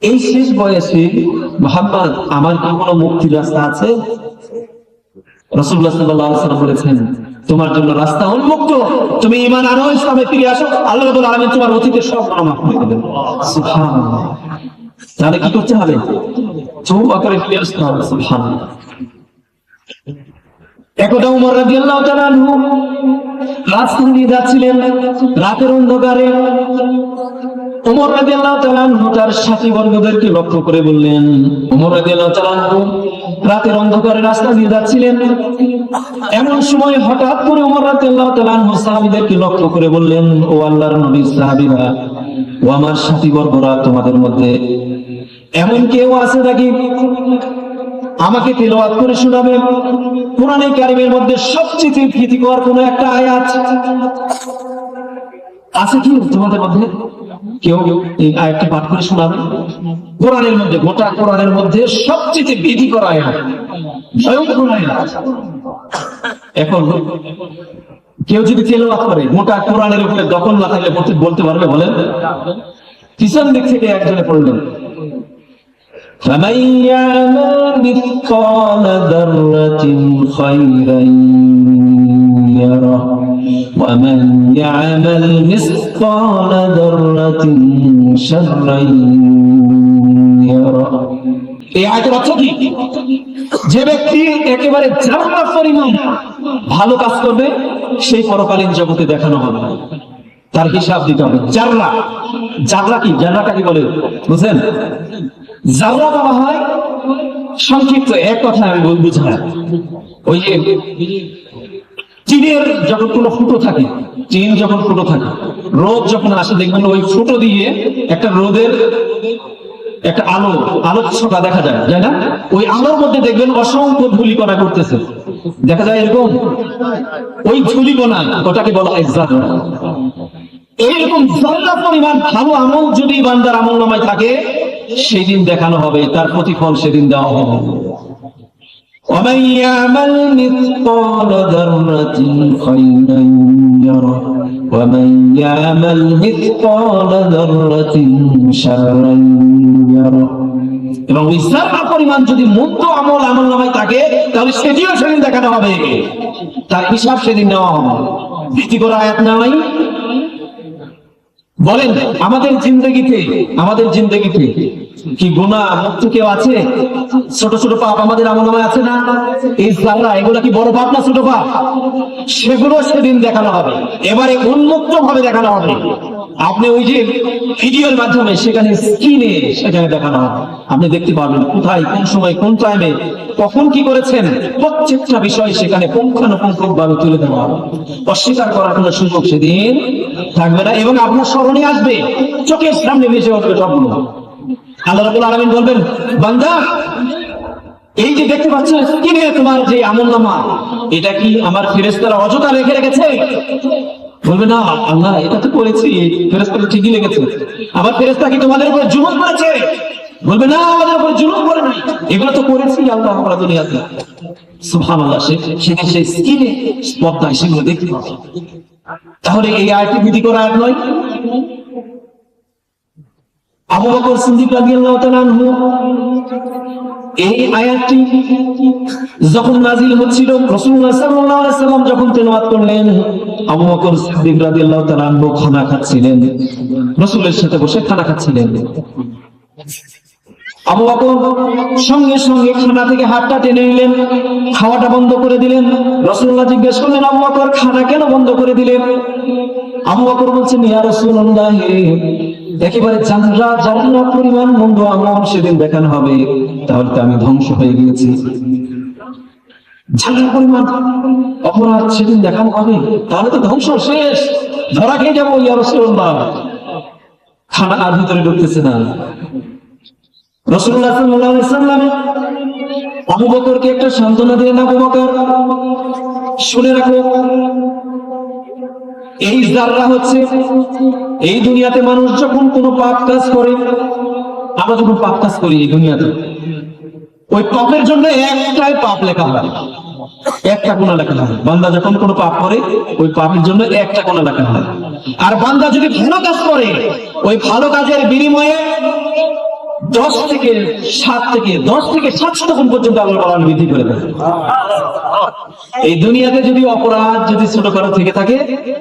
এই শেষ বয়সে মুহাম্মদ, আমার কি কোনো মুক্তির রাস্তা আছে? রাসূলুল্লাহ সাল্লাল্লাহু আলাইহি ওয়াসাল্লাম বলেছেন, তোমার জন্য রাস্তা উন্মুক্ত। তুমি ঈমান আনো, ইসলামে ফিরে আসো, আল্লাহ রাব্বুল আলামিন তোমার অতীতের সব গুনাহ মাফ করে দেবেন। সুবহানাল্লাহ। তাহলে কি করতে হবে? তওবা করে ফিরে আসতে হবে। সুবহানাল্লাহ। একদা ওমর রাদিয়াল্লাহু তাআলা আনহু রাস্তা দিয়ে যাচ্ছিলেন রাতের অন্ধকারে। ওমর রাদিয়াল্লাহু তাআলা আনহু তার সাথী বর্গদেরকে লক্ষ্য করে বললেন, ওমর রাদিয়াল্লাহু তাআলা আনহু রাতের অন্ধকারে রাস্তা দিয়ে যাচ্ছিলেন। এমন সময় হঠাৎ করে ওমর রাদিয়াল্লাহু তাআলা আনহু সাহাবীদেরকে লক্ষ্য করে বললেন, ও আল্লাহর নবীর সাহাবীরা, ও আমার সাথী বর্গরা, তোমাদের মধ্যে এমন কেউ আছে নাকি আমাকে তিলাওয়াত করে শোনাবে কোরআনে কারীমের মধ্যে সবচেয়ে ভীতিকর কোন একটা আয়াত? আছে কি তোমাদের মধ্যে কেউ এই আয়াতটা পাঠ করে শোনাবে? কোরআনের মধ্যে, গোটা কোরআনের মধ্যে সবচেয়ে ভীতিকর আয়াত, ভয়ঙ্কর আয়াত। এখন কেউ যদি তিলাওয়াত করে, গোটা কোরআনের উপরে দখল না থাকলে বলতে পারবে বলেন? পিছন দিক থেকে একজনে পড়লেন, فمن يعمل مثقال ذرة خيرا يره ومن يعمل مثقال ذرة شرا يره। এই আয়াতের অর্থ কি? যে ব্যক্তি একেবারে জাররা পরিমাণ ভালো কাজ করবে সেই পরকালীন জগতে দেখানো হবে, তার হিসাব দিতে হবে। জাররা, জাররা কি? জাররাটা কি বলে বুঝেন? জাররা বলা হয় সংক্ষিপ্ত, এক কথা আমি বুঝাই, ওই যে চীনের যখন কোনো ফুটো থাকে, চীন যখন ফুটো থাকে, রোদ যখন আসে দেখবেন ওই ফুটো দিয়ে একটা রোদের একটা আলোচ্ছটা দেখা যায়, যায় না? ওই আলোর মধ্যে দেখবেন অসংখ্য ধূলিকণা করতেছে, দেখা যায় এরকম। ওই ধূলিকণা, ওটাকে বলা হয় জাররা। এইরকম জাররা পরিমাণ ভালো আমল যদি বান্দার আমলনামায় থাকে সেদিন দেখানো হবে, তার প্রতিফল সেদিন দেওয়া হবে। ومن يعمل مثقال ذرة خيرا يره ومن يعمل مثقال ذرة شرا يره। এবং ওই জাররা পরিমাণ যদি মন্দ আমলনামায় থাকে তাহলে সেটিও সেদিন দেখানো হবে, তার হিসাব সেদিন নেওয়া হবে। ভীতিকর আয়াত নাই? বলেন আমাদের জিন্দেগিতে কি গুনাহ মুক্ত কেউ আছে? ছোট ছোট পাপ আমাদের আমলনামায় আছে না? এই জাররা, এগুলা কি বড় পাপ না ছোট পাপ? সেগুলো সেদিন দেখানো হবে, এবারে উন্মুক্ত ভাবে দেখানো হবে। আপনি ওই যে ভিডিওর মাধ্যমে সেখানে স্ক্রিনে সেখানে দেখানো হবে, আপনি দেখতে পারবেন কোথায়, কোন সময়, কোন টাইমে, কখন কি করেছেন, প্রত্যেকটা বিষয় সেখানে পুঙ্খানুপুঙ্খ ভাবে তুলে দেওয়া হবে। অস্বীকার করার কোনো সুযোগ সেদিন থাকবে না, এবং আপনার স্মরণে আসবে, চোখের সামনে ভেসে উঠবে সবগুলো। আল্লাহ রাব্বুল আলামিন বলবেন, বান্দা এই যে দেখতে পাচ্ছ স্ক্রিনে তোমার যে আমলনামা, এটা কি আমার ফেরেশতারা অযথা রেখে রেখেছে? বলবে না, আল্লাহ এটা তো করেছি, ফেরেশতারা ঠিকই লিখেছে। আবার ফেরেশতা কি তোমাদের উপর জুলুম করেছে? বলবে না আমাদের উপরে জুলুম করে নাই, এগুলো তো করেছি আল্লাহ আমরা দুনিয়াতে। সুবহানাল্লাহ, সেদিন সেই স্কিনে পর্দায় সেগুলো দেখতে পাবে। তাহলে এই আয়াতটি ভীতি করা আয়াত নয়? আবু বকর সিদ্দিক রাদিয়াল্লাহু তাআলা আনহু এই আয়াতটি যখন নাযিল হচ্ছিল, রাসূলুল্লাহ সাল্লাল্লাহু আলাইহি ওয়াসাল্লাম যখন তেলাওয়াত করলেন, আবু বকর সিদ্দিক রাদিয়াল্লাহু তাআলা আনহু খানা খাচ্ছিলেন, রাসূলের সাথে বসে খানা খাচ্ছিলেন। আবু বকর সঙ্গে সঙ্গে খানা থেকে হাতটা টেনে নিলেন, খাওয়াটা বন্ধ করে দিলেন। রাসূলুল্লাহ জিজ্ঞেস করলেন, আবু বকর খানা কেন বন্ধ করে দিলেন? আবু বকর বলছেন, ইয়া রাসূলুল্লাহ, একেবারে জান্নাত পরিমাণ মন্দ আমল সেদিন দেখানো হবে, তাহলে তো আমি ধ্বংস হয়ে গিয়েছি। জান্নাত পরিমাণ অপরাধ সেদিন দেখানো হবে, তাহলে তো ধ্বংস শেষ, ধরা খেয়ে যাবো। ইয়া রাসূলুল্লাহ, খানা আর ভিতরে ঢুকতেছে না। রাসূলুল্লাহ সাল্লাল্লাহু আলাইহি ওয়াসাল্লাম আবু বকরকে একটা সান্ত্বনা দিলেন, আবু বকর শুনে রাখো, এই যাররা হচ্ছে এই দুনিয়াতে মানুষ যখন কোনো পাপ কাজ করে, আমরা যখন পাপ কাজ করি এই দুনিয়াতে, ওই পাপের জন্য একটাই পাপ লেখা হয়, একটা গুনাহ লেখা হয়। বান্দা যখন কোনো পাপ করে ওই পাপের জন্য একটা গুনাহ লেখা হয়। আর বান্দা যদি ভালো কাজ করে, ওই ভালো কাজের বিনিময়ে 10 থেকে 700 গুণ পর্যন্ত আল্লাহ তাআলা বৃদ্ধি করে দেন। এই দুনিয়াতে যদি অপরাধ যদি ছোটখাটো থেকে থাকে,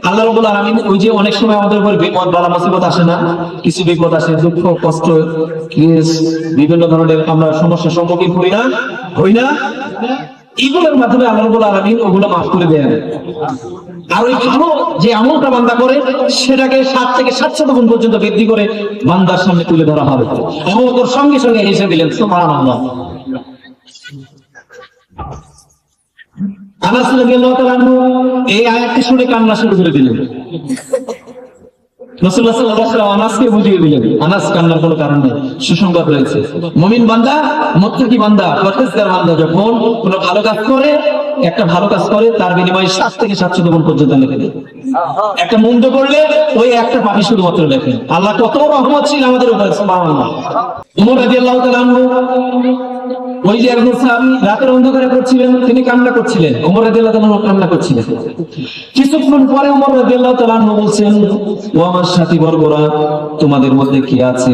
আল্লাহ রাব্বুল আলামিন ওই যে অনেক সময় আমাদের উপর বিপদ বালা মুসিবত আসে না, কিছু বিপদ আসে, দুঃখ কষ্ট কেস বিভিন্ন ধরনের আমরা সমস্যার সম্মুখীন হই না, এগুলোর মাধ্যমে আল্লাহ রাব্বুল আলামিন ওগুলো মাফ করে দেন। আর ওই ভালো যে আমলটা বান্দা করে সেটাকে 7 থেকে 700 গুণ পর্যন্ত বৃদ্ধি করে বান্দার সামনে তুলে ধরা হবে। আবু বকর সঙ্গে সঙ্গে হেসে দিলেন, সুবহানাল্লাহ। আনাস রাদিয়াল্লাহু তাআলা আনহু এই আয়াতটি শুনে কান্না শুরু করে দিলেন। রাসূলুল্লাহ সাল্লাল্লাহু আলাইহি ওয়াসাল্লাম আনাসকে বুঝিয়ে দিলেন, আনাস কান্নার কোনো কারণ নেই, সুসংবাদ রয়েছে। মুমিন বান্দা, মুত্তাকি বান্দা, পরহেজগার বান্দা যখন কোনো ভালো কাজ করে, একটা ভালো কাজ করে, তার বিনিময়ে 7 থেকে 700 গুণ পর্যন্ত লেখে দেন। একটা মন্দ করলে ওই একটা পাপই শুধুমাত্র লেখেন। আল্লাহ কত রহমতশীল আমাদের উপরে, সুবহানাল্লাহ। ওমর রাদিয়াল্লাহু তাআলা আনহু ওই যে একজন সাহাবী রাতের অন্ধকারে পড়ছিলেন, তিনি কান্না করছিলেন, ওমর রাদিয়াল্লাহু তাআলা আনহু কান্না করছিলেন। কিছুক্ষণ পরে ওমর রাদিয়াল্লাহু তাআলা আনহু বলছেন, ও আমার সাথী বর্গরা, তোমাদের মধ্যে কি আছে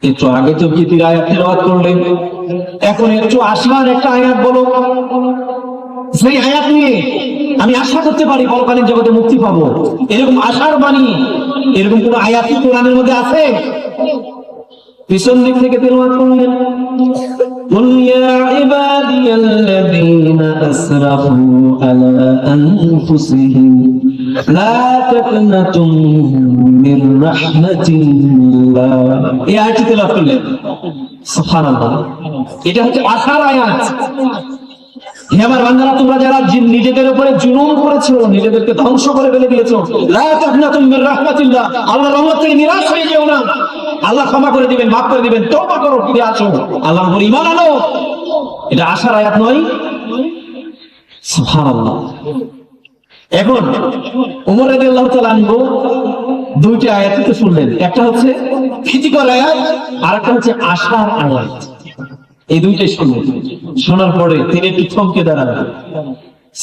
একটু আগে তো ভীতির আয়াত তেলাওয়াত করলেন, এখন একটু আশার একটা আয়াত বলো, সেই আয়াত নিয়ে আমি আশা করতে পারি পরকালীন জগতে মুক্তি পাবো, এরকম আশার বাণী, এরকম কোন আয়াত কি কোরআনের মধ্যে আছে? পিছন দিক থেকে তেলাওয়াত করলেন, কুল ইয়া ইবাদিয়াল্লাযীনা আসরাফু আলা আনফুসিহিম লা তাকনাতু মির রাহমাতিল্লাহ। এই আয়াতটি তেলাওয়াত করলেন, সুবহানাল্লাহ। এটা হচ্ছে আশার আয়াত। হে আমার বান্দারা, তোমরা যারা নিজেদের উপরে জুলুম করেছো, নিজেদেরকে ধ্বংস করে ফেলে দিয়েছো, লা তাকনাতু মির রাহমাতিল্লাহ, আল্লাহর রহমত থেকে নিরাশ হয়ে যেও না। আল্লাহ ক্ষমা করে দিবেন, মাফ করে দিবেন, তওবা করো, ফিরে আসো, আল্লাহর উপর ঈমান আনো। এটা আশার আয়াত নয়? সুবহানাল্লাহ। এখন ওমর রাদিয়াল্লাহু তাআলা আনহু দুইটা আয়াত তো শুনলেন, একটা হচ্ছে ভীতিকর আয়াত, আর একটা হচ্ছে আশার আয়াত। এই দুইটাই শুনলেন, শোনার পরে তিনি একটু থমকে দাঁড়ালেন,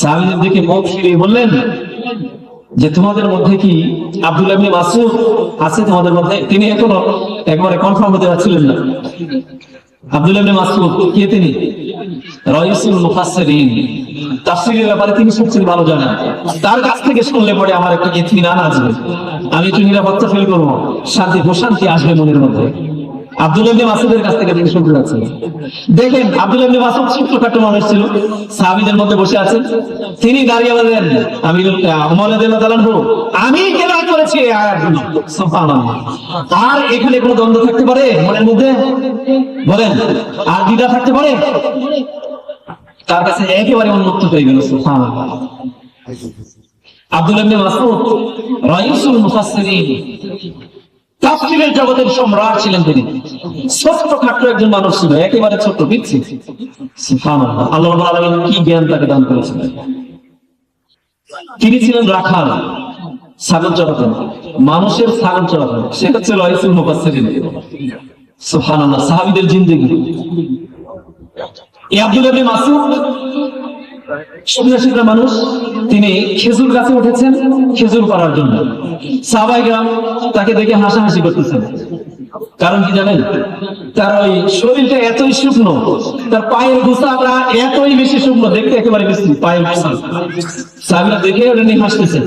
সাহাবীদের দিকে মুখ ফিরিয়ে বললেন যে তোমাদের মধ্যে কি আব্দুল্লাহ ইবনে মাসউদ আছে তোমাদের মধ্যে? তিনি এখনো একবারে কনফার্ম হতে পারছিলেন না। আব্দুল্লাহ ইবনে মাসউদ কে? তিনি রাইসুল মুফাসসিরিন, তাফসীরের ব্যাপারে তিনি সবচেয়ে ভালো জানেন। তার কাছ থেকে শুনলে পরে আমার একটা ইতমিনান আসবে, আমি একটু নিরাপত্তা ফিল করব, শান্তি প্রশান্তি আসবে মনের মধ্যে। আব্দুল্লাহ ইবনে মাসউদের কাছ থেকে তিনি শুনতে যাচ্ছেন। দেখেন আব্দুল্লাহ ইবনে মাসউদ ছোটখাটো মানুষ ছিল, সাহাবীদের মধ্যে বসে আছেন, তিনি দাঁড়িয়ে বলেন, আমি ওমর রাদিয়াল্লাহু তাআলা আনহু আমি তেলাওয়াত করেছি এই আয়াতগুলো, সুবহানাল্লাহ। আর এখানে কোনো দ্বন্দ্ব থাকতে পারে মনের মধ্যে? বলেন, আর দ্বিধা থাকতে পারে? তার কাছে একেবারে উন্মুক্ত হয়ে গেল, সুবহানাল্লাহ। আব্দুল্লাহ ইবনে মাসউদ রাইসুল মুফাসসিরিন, তাফসীরের জগতের সম্রাট ছিলেন তিনি। ছোট্টখাট্ট একজন মানুষ ছিল, একেবারে ছোট্ট পিচ্ছি, সুবহানাল্লাহ। আল্লাহ রাব্বুল আলামিন কি জ্ঞান তাকে দান করেছেন। তিনি ছিলেন রাখাল, ছাগল চড়াতেন, মানুষের ছাগল চড়াতেন, সে হচ্ছে রাইসুল মুফাসসিরিন, সুবহানাল্লাহ, সাহাবীদের জিন্দেগি। এই আব্দুল্লাহ ইবনে মাসউদ সন্ন্যাসীরা মানুষ, তিনি খেজুর গাছে উঠেছেন খেজুর পাড়ার জন্য। সাহাবায়ে কেরাম তাকে দেখে হাসাহাসি করতেছেন। কারণ কি জানেন? তার ওই শরীরটা এতই শুকনো, তার পায়ের গোছাটা এতই বেশি শুকনো, দেখতে একেবারে বিশ্রী পায়ের গোছা। সাহাবীরা দেখে ওটা নিয়ে হাসতেছেন।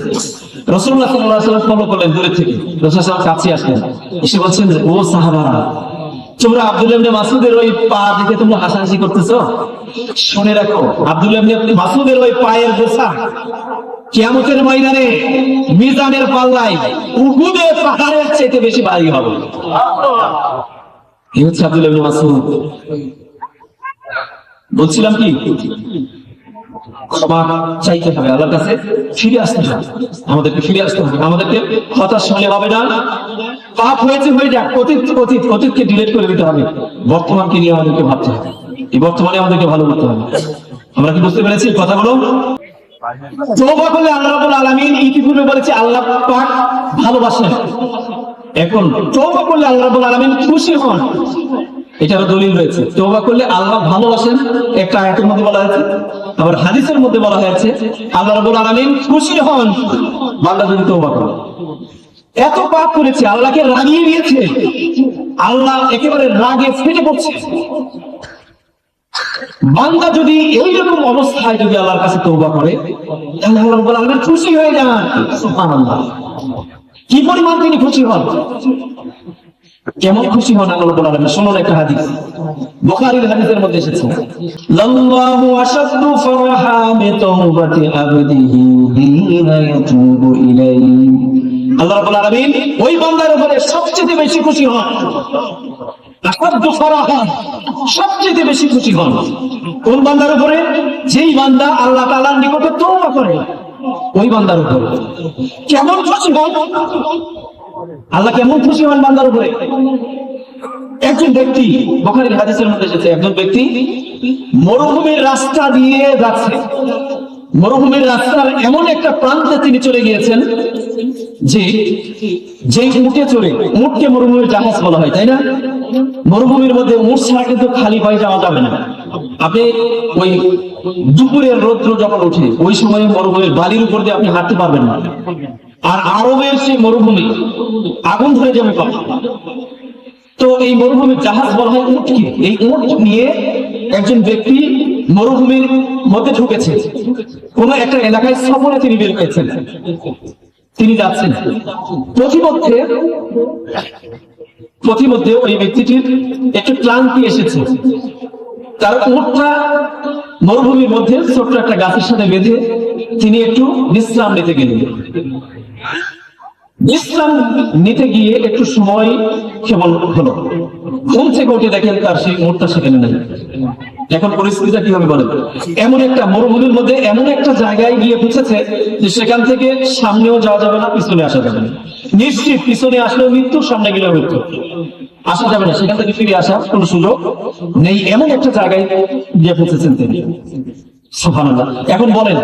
রাসূলুল্লাহ সাল্লাল্লাহু আলাইহি ওয়াসাল্লাম ফলো করলেন দূরে থেকে, রাসূল সাল্লাল্লাহু কাছে আসলেন, এসে বলছেন, ও সাহাবারা, তোমরা আব্দুল্লাহ ইবনে মাসউদের ওই পা দেখে তোমরা হাসাহাসি করতেছো? শুনে রাখো, আব্দুল্লাহ ইবনে মাসউদের ওই পায়ের গোছা কিয়ামতের ময়দানে মিজানের পাল্লায় উহুদের পাহাড়ের চেয়ে বেশি ভারী হবে। এই হচ্ছে আব্দুল্লাহ ইবনে মাসউদ। বলছিলাম কি, ক্ষমা চাইতে হবে আল্লাহর কাছে, ফিরে আসতে হবে, আমাদেরকে ফিরে আসতে হবে, আমাদেরকে হতাশ হলে হবে না। পাপ হয়েছে হয়ে যাক, অতীতকে ডিলিট করে দিতে হবে, বর্তমানকে নিয়ে আমাদেরকে ভাবতে হবে, এই বর্তমানে আমাদেরকে ভালো করতে হবে। আমরা কি বুঝতে পেরেছি কথাগুলো? তওবা করলে আল্লাহ রাব্বুল আলামিন ইতিপূর্বে বলেছে আল্লাহ পাক ভালোবাসেন, এখন তওবা করলে আল্লাহ রাব্বুল আলামিন খুশি হন, এটারও দলিল রয়েছে। তওবা করলে আল্লাহ ভালোবাসেন, একটা আয়াতের মধ্যে বলা হয়েছে, আবার হাদিসের মধ্যে বলা হয়েছে আল্লাহ রাব্বুল আলামিন খুশি হন বান্দা যদি তওবা করে। এত পাপ করেছে, আল্লাহকে রাগিয়ে দিয়েছে, আল্লাহ একেবারে রাগে ফেটে পড়ছে। বান্দা যদি এইরকম অবস্থায় যদি আল্লাহর কাছে তওবা করে, তাহলে আল্লাহ রাব্বুল আলামিন খুশি হয়ে যান। সুবহানাল্লাহ, কি পরিমাণ তিনি খুশি হন, কেমন খুশি হন আল্লাহ রাব্বুল আলামিন। শুনুন একটা হাদিস, বুখারীর হাদিসের মধ্যে এসেছে, লাল্লাহু আশাদ্দু ফারহা বিতাওবাতি আবদিহি হিনা ইয়াতুবু ইলাইহি। আল্লাহ রাব্বুল আলামিন ওই বান্দার উপরে সবচেয়ে বেশি খুশি হন, আশাদ্দু ফারহা, সবচেয়ে বেশি খুশি হন কোন বান্দার উপরে? যেই বান্দা আল্লাহ তাআলার নিকটে তওবা করে, ওই বান্দার উপরে। কেমন খুশি হন আল্লাহ, কেমন খুশি হন বান্দার উপরে? একজন ব্যক্তি, বুখারীর হাদিসের মধ্যে এসেছে, একজন ব্যক্তি মরুভূমির রাস্তা দিয়ে যাচ্ছে, মরুভূমির রাস্তার এমন একটা প্রান্তে তিনি চলে গিয়েছেন যে উটে চড়ে, উটকে মরুভূমির জাহাজ বলা হয়, তাই না? মরুভূমির মধ্যে উট ছাড়া কিন্তু খালি পায়ে যাওয়া যাবে না। আপনি ওই দুপুরের রৌদ্র যখন ওঠে, ওই সময় মরুভূমির বালির উপর দিয়ে আপনি হাঁটতে পারবেন না। আর আরবের সেই মরুভূমি আগুন ধরে যাবে পাবে। তো এই মরুভূমির জাহাজ বলা হয় উটকে। এই উট নিয়ে একজন ব্যক্তি মরুভূমির মধ্যে ঢুকেছে, কোন একটা এলাকায় সফরে তিনি বের হয়েছেন, তিনি যাচ্ছেন। প্রতিমধ্যে ওই ব্যক্তিটির একটু ক্লান্তি এসেছে, তার উটটা মরুভূমির মধ্যে ছোট্ট একটা গাছের সাথে বেঁধে তিনি একটু বিশ্রাম নিতে গেলেন। বিশ্রাম নিতে গিয়ে একটু সময় কেমন হলো, ঘুম থেকে উঠে দেখেন তার সেই উটটা সেখানে নেই। এখন পরিস্থিতিটা কি হবে বলেন? এমন একটা মরুভূমির মধ্যে এমন একটা জায়গায় গিয়ে পৌঁছেছে যে সেখান থেকে সামনেও যাওয়া যাবে না, পিছনে আসা যাবে না। নিশ্চিত পিছনে আসলেও মৃত্যু, সামনে গেলেও মৃত্যু, আসা যাবে না, সেখান থেকে ফিরে আসার কোনো সুযোগ নেই। এমন একটা জায়গায় গিয়ে পৌঁছেছেন তিনি। সুবহানাল্লাহ। এখন বলেন,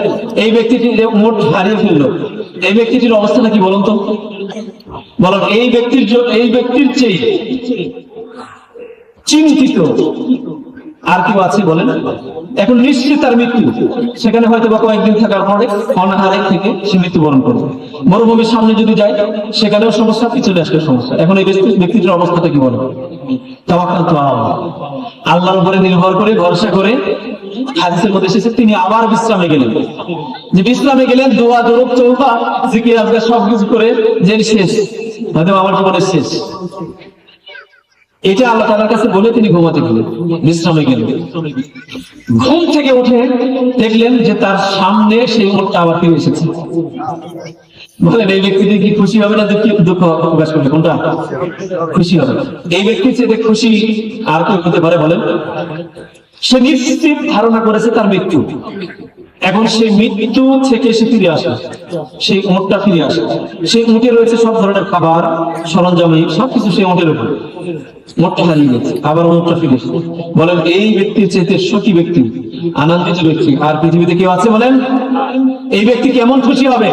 এই ব্যক্তিটি যে উট হারিয়ে ফেললো, এই ব্যক্তিটির অবস্থাটা কি বলুন তো? বলেন, এই ব্যক্তির চেয়ে চিন্তিত আর কেউ আছে বলেন? এখন নিশ্চিত তার মৃত্যু, সেখানে হয়তো বা কয়েকদিন থাকার পরে অনাহারে থেকে সে মৃত্যুবরণ করবে। মরুভূমির সামনে যদি যায়, সেখানেও সমস্যা, পিছনে আসলে সমস্যা। এখন এই ব্যক্তিটির অবস্থাটা কি বলেন? তাওয়াক্কাল তো আল্লাহর উপরে নির্ভর করে, ভরসা করে। হাদিসের মধ্যে এসেছে তিনি আবার বিশ্রামে গেলেন। যে বিশ্রামে গেলেন, দোয়া, দরুদ, তওবা, জিকির, আজকার সবকিছু করে যে শেষ, হয়তো আমার জীবনের শেষ, এটা আল্লাহ তাআলার কাছে বলে তিনি ঘুমাতে গেলেন, বিশ্রামে গেলেন। ঘুম থেকে উঠে দেখলেন যে তার সামনে সেই উটটা আবার ফিরে এসেছে। বলেন, এই ব্যক্তিটি কি খুশি হবে না দুঃখ প্রকাশ করবে? কোনটা খুশি হবে? এই ব্যক্তির চেয়ে খুশি আর কেউ হতে পারে বলেন? সে নিশ্চিত ধারণা করেছে তার মৃত্যু, এখন সেই মৃত্যু থেকে সে ফিরে আসে, সেই উটটা ফিরে আসে। সেই উটে রয়েছে সব ধরনের খাবার, সরঞ্জাম, সবকিছু সেই উটের উপর। উটটা হারিয়ে গেছে, আবার উটটা ফিরে এসেছে। বলেন, এই ব্যক্তির চেয়ে সুখী ব্যক্তি, আনন্দিত ব্যক্তি আর পৃথিবীতে কেউ আছে বলেন? এই ব্যক্তি কেমন খুশি হবে?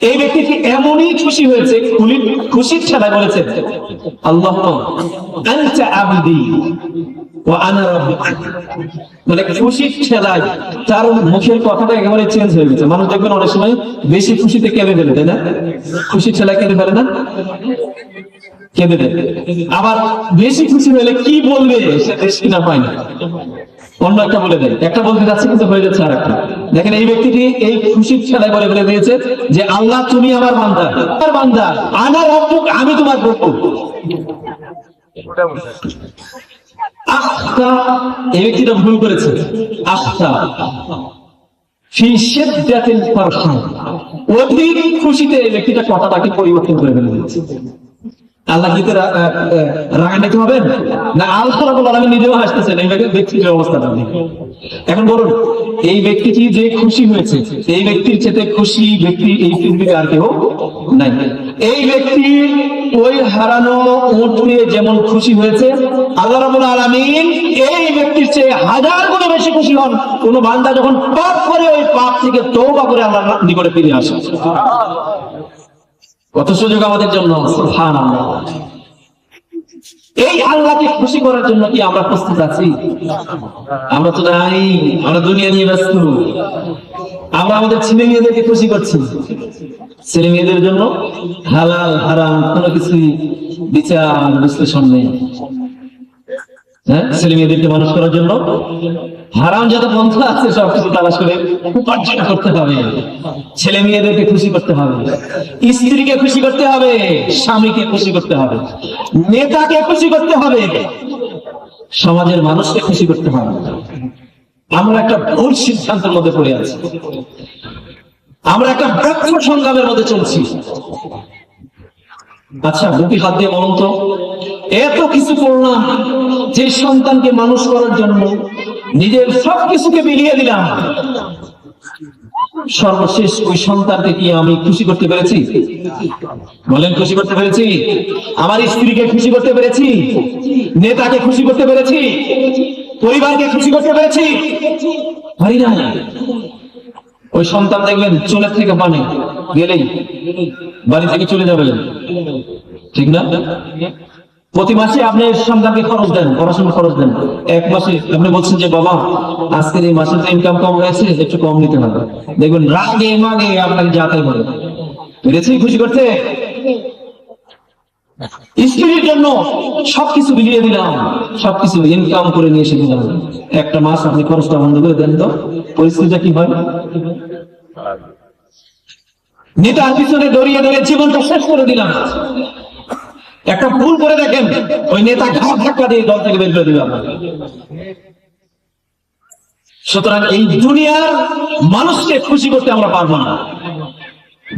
এই ব্যক্তিটি এমনই খুশি হয়েছে, খুশির ঠেলায় বলেছে আল্লাহ আনতা আবদি ওয়া আনা রাব্বুক। মানে খুশির ঠেলায় তার মুখের কথাটা একেবারে চেঞ্জ হয়ে গেছে। মানুষ দেখবেন অনেক সময় বেশি খুশিতে কেঁদে ফেলে, তাই না? খুশির ঠেলায় কেঁদে ফেলে না, কেঁদে দেয়। আবার বেশি খুশি হলে কি বলবে সে দেশ কিনা পায় না, অন্য একটা বলে দেয়। একটা বলতে যাচ্ছে কিন্তু হয়ে যাচ্ছে আর একটা। দেখেন এই ব্যক্তিটি এই খুশির ঠেলায় বলে দিয়েছে যে আল্লাহ তুমি আমার বান্দা, আমার বান্দা, আনা রাব্বুক, আমি তোমার প্রভু। আখতা, এই ব্যক্তিটা ভুল করেছে। আখতা ফি শিদ্দাতিল ফারহা, অধিক খুশিতে এই ব্যক্তিটা কথাটাকে পরিবর্তন করে ফেলেছে। আল্লাহ কি রাগান্বিত হবেন না? আল্লাহ রাব্বুল আলামিন নিজেও হাসতেছেন এই ব্যক্তির অবস্থাটা। এখন বলুন, এই ব্যক্তিটি যে খুশি হয়েছে, এই ব্যক্তির চেয়ে খুশি ব্যক্তি এই পৃথিবীতে আর কেউ নাই। এই ব্যক্তি ওই হারানো উট নিয়ে যেমন খুশি হয়েছে, আল্লাহ রাব্বুল আলামিন এই ব্যক্তির চেয়ে হাজার গুণে বেশি খুশি হন কোন বান্দা যখন পাপ করে ওই পাপ থেকে তওবা করে আল্লাহর নিকটে ফিরে আসে। কত সুযোগ আমাদের জন্য, সুবহানাল্লাহ। এই আল্লাহকে খুশি করার জন্য কি আমরা প্রস্তুত আছি? আমরা তো নাই, আমরা দুনিয়া নিয়ে ব্যস্ত। আমরা আমাদের ছেলে মেয়েদেরকে খুশি করছি, ছেলে মেয়েদের জন্য হালাল হারাম কোনো কিছু বিচার বিশ্লেষণ নেই। হ্যাঁ, ছেলে মেয়েদেরকে মানুষ করার জন্য হারাম যত পন্থা আছে সবকিছু তালাশ করে উপার্জন করতে হবে। ছেলে মেয়েদেরকে খুশি করতে হবে, স্ত্রীকে খুশি করতে হবে, স্বামীকে খুশি করতে হবে, নেতাকে খুশি করতে হবে, সমাজের মানুষকে খুশি করতে হবে। আমরা একটা ভুল সিদ্ধান্তের মধ্যে পড়ে আছি, আমরা একটা ব্যর্থ সংগ্রামের মধ্যে চলছি। আচ্ছা, বুকে হাত দিয়ে বলুন তো, এত কিছু করলাম, যে সন্তানকে মানুষ করার জন্য নিজের সবকিছুকে বিলিয়ে দিলাম, সর্বশেষ ওই সন্তানকে কি আমি খুশি করতে পেরেছি? বলেন, খুশি করতে পেরেছি? আমার স্ত্রীকে খুশি করতে পেরেছি? নেতাকে খুশি করতে পেরেছি? পরিবারকে খুশি করতে পেরেছি? পারি না। ওই সন্তান দেখবেন চুলের থেকে পানি গেলেই বাড়ি থেকে চলে যাবে, ঠিক না? প্রতি মাসে আপনি সন্তানকে খরচ দেন, পড়াশোনার খরচ দেন। এক মাসে আপনি বলছেন যে বাবা আজকের এই মাসে ইনকাম কম হয়েছে, একটু কম নিতে হবে, দেখবেন রাগে মাগে আপনাকে যাতাই বলে। পেরেছি খুশি করতে? স্ত্রীর জন্য সবকিছু বিলিয়ে দিলাম, সবকিছু ইনকাম করে নিয়ে এসে দিলাম, একটা মাস আপনি খরচটা বন্ধ করে দেন তো পরিস্থিতিটা কি হয়? নেতার পিছনে দড়িয়ে দড়িয়ে জীবনটা শেষ করে দিলাম। একটা ভুল করে দেখেন, ওই নেতা ঘাট ধাক্কা দিয়ে দল থেকে বের করে দিলাম। সুতরাং এই দুনিয়ার মানুষকে খুশি করতে আমরা পারবো না।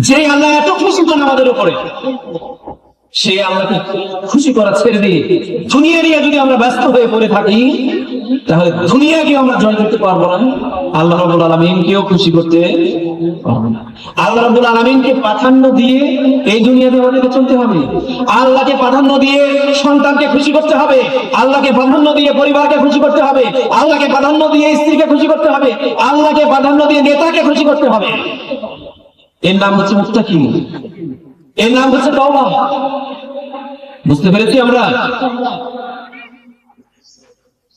যে আল্লাহ এত খুশি হন আমাদের উপরে, সে আল্লাহকে খুশি করা ছেড়ে দিয়ে দুনিয়া নিয়ে যদি আমরা ব্যস্ত হয়ে পড়ে থাকি, তাহলে দুনিয়াকে আমরা জয় করতে পারবো না, আল্লাহ রাব্বুল আলামিনকেও খুশি করতে পারবো না। আল্লাহ রাব্বুল আলামিনকে প্রাধান্য দিয়ে এই দুনিয়াতে আমাদেরকে চলতে হবে। আল্লাহকে প্রাধান্য দিয়ে সন্তানকে খুশি করতে হবে, আল্লাহকে প্রাধান্য দিয়ে পরিবারকে খুশি করতে হবে, আল্লাহকে প্রাধান্য দিয়ে স্ত্রীকে খুশি করতে হবে, আল্লাহকে প্রাধান্য দিয়ে নেতাকে খুশি করতে হবে। এর নাম হচ্ছে মুত্তাকি, এর নাম হচ্ছে তাওবা। বুঝতে পেরেছি?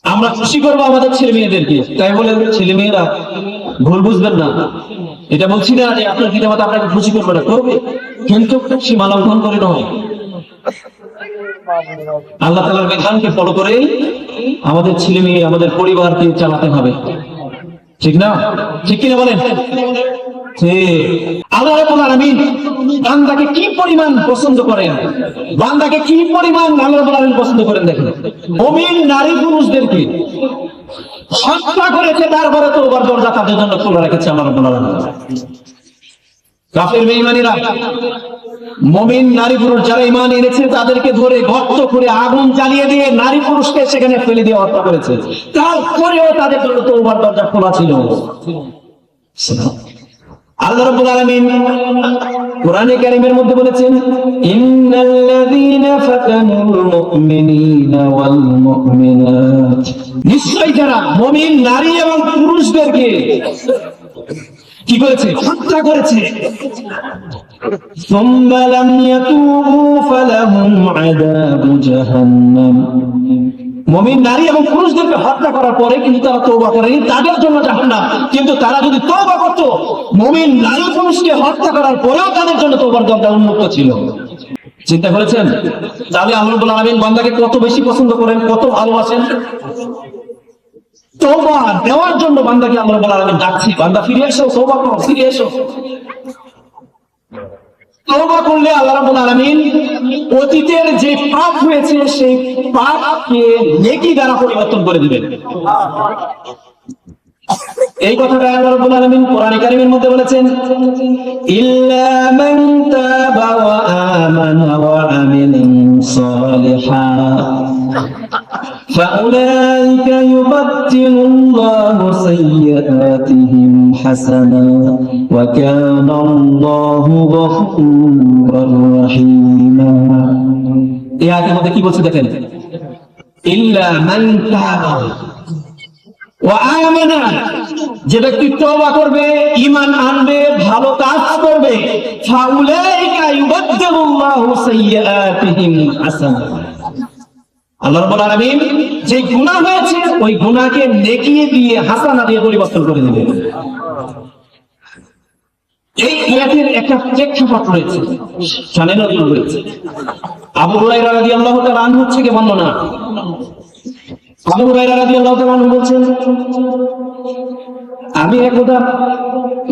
আমরা খুশি করবো আমাদের ছেলে মেয়েদেরকে, তাই বলে ছেলে মেয়েরা ভুল বুঝবেন না। এটা বলছি না যে আপনার পিতামাতা আপনাকে খুশি করবে না, করবে, কিন্তু সীমা লঙ্ঘন করে নয়। আল্লাহ তাআলার বিধানকে ফলো করে আমাদের ছেলে মেয়ে, আমাদের পরিবারকে চালাতে হবে, ঠিক না? ঠিক কিনা বলেন? আল্লাহ রাব্বুল আলামিন বান্দাকে কি পরিমাণ পছন্দ করেন, বান্দাকে কি পরিমাণ আল্লাহ রাব্বুল আলামিন পছন্দ করেন দেখেন। মুমিন নারী পুরুষদেরকে হত্যা করেছে, তারপরে তওবার দরজা তাদের জন্য খোলা রেখেছে আল্লাহ রাব্বুল আলামিন। কাফের বেঈমানীরা মুমিন নারী পুরুষ যারা ঈমান এনেছে তাদেরকে ধরে গর্ত করে আগুন জ্বালিয়ে দিয়ে নারী পুরুষকে সেখানে ফেলে দিয়ে হত্যা করেছে, তারপরেও তাদের জন্য তওবার দরজা খোলা ছিল। আল্লাহ রাব্বুল আলামিন কোরআনে কারীমের মধ্যে বলেছেন, ইন্নাল্লাযীনা ফাতানুল মুমিনিনা ওয়াল মুমিনাত, নিশ্চয়ই যারা মুমিন নারী এবং পুরুষদেরকে কি করেছে? হত্যা করেছে। ثم لم يتوبوا فلهم عذاب جهنم। মুমিন নারী এবং পুরুষদেরকে হত্যা করার পরে কিন্তু তারা তওবা করেনি, তাদের জন্য জাহান্নাম। কিন্তু তারা যদি তওবা করত, মুমিন নারী পুরুষকে হত্যা করার পরেও তাদের জন্য তওবার দরজা উন্মুক্ত ছিল। চিন্তা করেছেন? তাহলে আল্লাহ রাব্বুল আলামিন বান্দাকে কত বেশি পছন্দ করেন, কত ভালোবাসেন। তওবা দেওয়ার জন্য বান্দাকে আল্লাহ রাব্বুল আলামিন ডাকছে, বান্দা ফিরে এসো, তওবা করো, ফিরে এসো। তওবা করলে আল্লাহ রাব্বুল আলামিন অতীতের যে পাপ হয়েছে সেই পাপকে নেকি দ্বারা পরিবর্তন করে দিবেন। এই কথাটা আল্লাহ রাব্বুল আলামিন কোরআন কারীমের মধ্যে বলেছেন, ইল্লা মান তাবা ওয়া আমানা ওয়া আমিলা সালিহান ফাউলাইকা ইউবাদদিলুল্লাহু সাইয়্যাতিহিম হাসানাত ওয়া কানা আল্লাহু গফুরার রাহিমা। এই আয়াতের মধ্যে কি বলছে দেখেন, ইল্লা মান তাবা ওয়া আমানা, যে ব্যক্তি তওবা করবে, ঈমান আনবে, ভালো কাজ করবে, ফাউলাইকা ইউবাদদিলুল্লাহু সাইয়্যাতিহিম হাসানাত, আল্লাহ রাব্বুল আলামিন যে গুনাহ হয়েছে ওই গুনাহকে নেকি দিয়ে, হাসানা দিয়ে পরিবর্তন করে দিবেন। এই আয়াতের একটা প্রেক্ষাপট রয়েছে, শানে নজরুল রয়েছে। আবু হুরায়রা রাদিয়াল্লাহু তাআলা আনহু থেকে বর্ণনা, আবু হুরায়রা রাদিয়াল্লাহু তাআলা আনহু বলেন, আমি একদা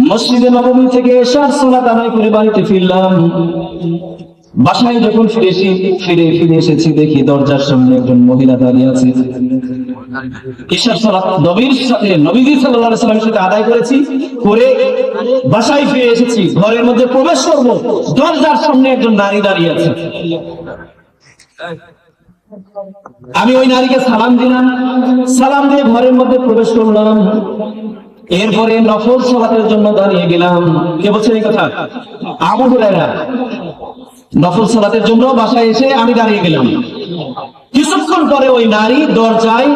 মসজিদে নববী থেকে ইশার সালাত আদায় করে বাড়িতে ফিরলাম। বাসায় যখন ফিরে এসেছি, দেখি দরজার সামনে একজন মহিলা দাঁড়িয়ে আছে। ইশার সালাত নবীর সাথে, নবীজি সাল্লাল্লাহু আলাইহি ওয়াসাল্লামের সাথে আদায় করেছি, করে বাসায় ফিরে এসেছি, ঘরের মধ্যে প্রবেশ করব, দরজার সামনে একজন নারী দাঁড়িয়ে আছে। আমি ওই নারীকে সালাম দিলাম, সালাম দিয়ে ঘরের মধ্যে প্রবেশ করলাম। এরপরে নফল সালাতের জন্য দাঁড়িয়ে গেলাম। কে বলছেন এই কথা? আবু হুরায়রা। নফল সালাতের জন্য বাসায় এসে আমি দাঁড়িয়ে গেলাম। কিছুক্ষণ পরে ওই নারী দরজায়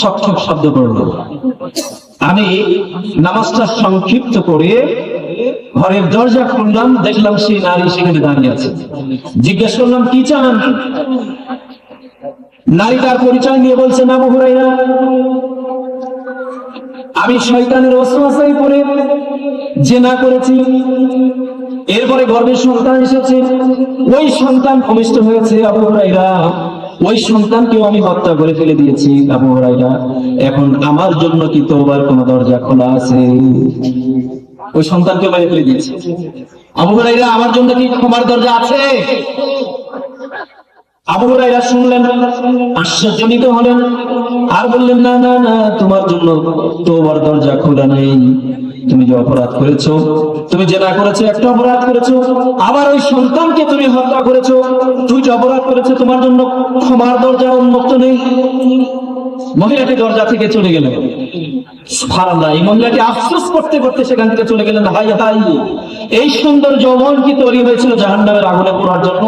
ছক ছক শব্দ করলো। আমি নামাজটা সংক্ষিপ্ত করে ঘরের দরজা খুললাম, দেখলাম সেই নারী সেখানে দাঁড়িয়ে আছে। জিজ্ঞেস করলাম, কি চান? নারী তার পরিচয় নিয়ে বলছে, আবু হুরায়রা, আমি শয়তানের ওয়াসওয়াসায় পড়ে জিনা করেছি, এরপরে গর্ভে সন্তান এসেছে, ওই সন্তান ভূমিষ্ঠ হয়েছে আবু হুরায়রা, ওই সন্তানকেও আমি হত্যা করে ফেলে দিয়েছি আবু হুরায়রা। এখন আমার জন্য কি তওবার কোনো দরজা খোলা আছে? ওই সন্তানকে মেরে ফেলে দিয়েছি আবু হুরায়রা, আমার জন্য কি ক্ষমার দরজা আছে? আবু হুরায়রা শুনলেন, আশ্চর্যজনিত হলেন, আর বললেন, না না না, তোমার জন্য তওবার দরজা খোলা নেই। তুমি যে অপরাধ করেছো, তুমি জেনা করেছো, একটা অপরাধ করেছো, আবার ওই সন্তানকে তুমি হত্যা করেছো, দুইটা অপরাধ করেছো, তোমার জন্য ক্ষমার দরজা উন্মুক্ত নেই। মহিলাটি দরজা থেকে চলে গেলেন। সুবহানাল্লাহ, এই মহিলাটি আফসোস করতে করতে সেখান থেকে চলে গেলেন। হাই হাই, এই সুন্দর যৌবন কি তৈরি হয়েছিল জাহান্নামের আগুনে পোড়ার জন্য?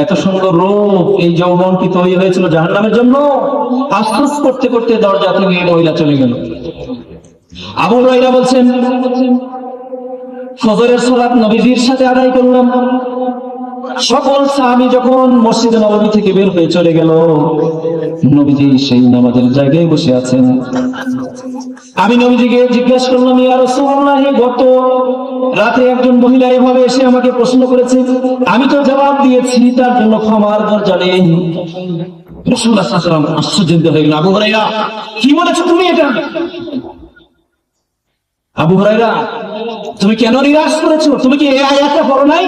এত সুন্দর রূপ, এই যৌবন কি তৈরি হয়েছিল জাহান্নামের জন্য? আফসোস করতে করতে দরজা থেকে এই মহিলা চলে গেল। আবু হুরায়রা বলছেন, ফজরের সালাত নবীজির সাথে আদায় করলাম। সকল সাহাবী যখন মসজিদে নববী থেকে বের হয়ে চলে গেল, নবীজি সেই নামাজের জায়গায় বসে আছেন। আমি নবীজিকে জিজ্ঞাসা করলাম, ইয়া রাসূলুল্লাহ, গত রাতে একজন মহিলা এভাবে এসে আমাকে প্রশ্ন করেছে, আমি তো জবাব দিয়েছি তার জন্য ক্ষমার দরজা নেই। রাসূলুল্লাহ সাল্লাল্লাহু আলাইহি ওয়াসাল্লাম আশ্চর্য হয়ে গেলেন, আবু হুরায়রা, কি বলেছো তুমি এটা? আবু হুরায়রা, তুমি কেন নিরাশ করেছো? তুমি কি এই আয়াতটা পড়ো নাই?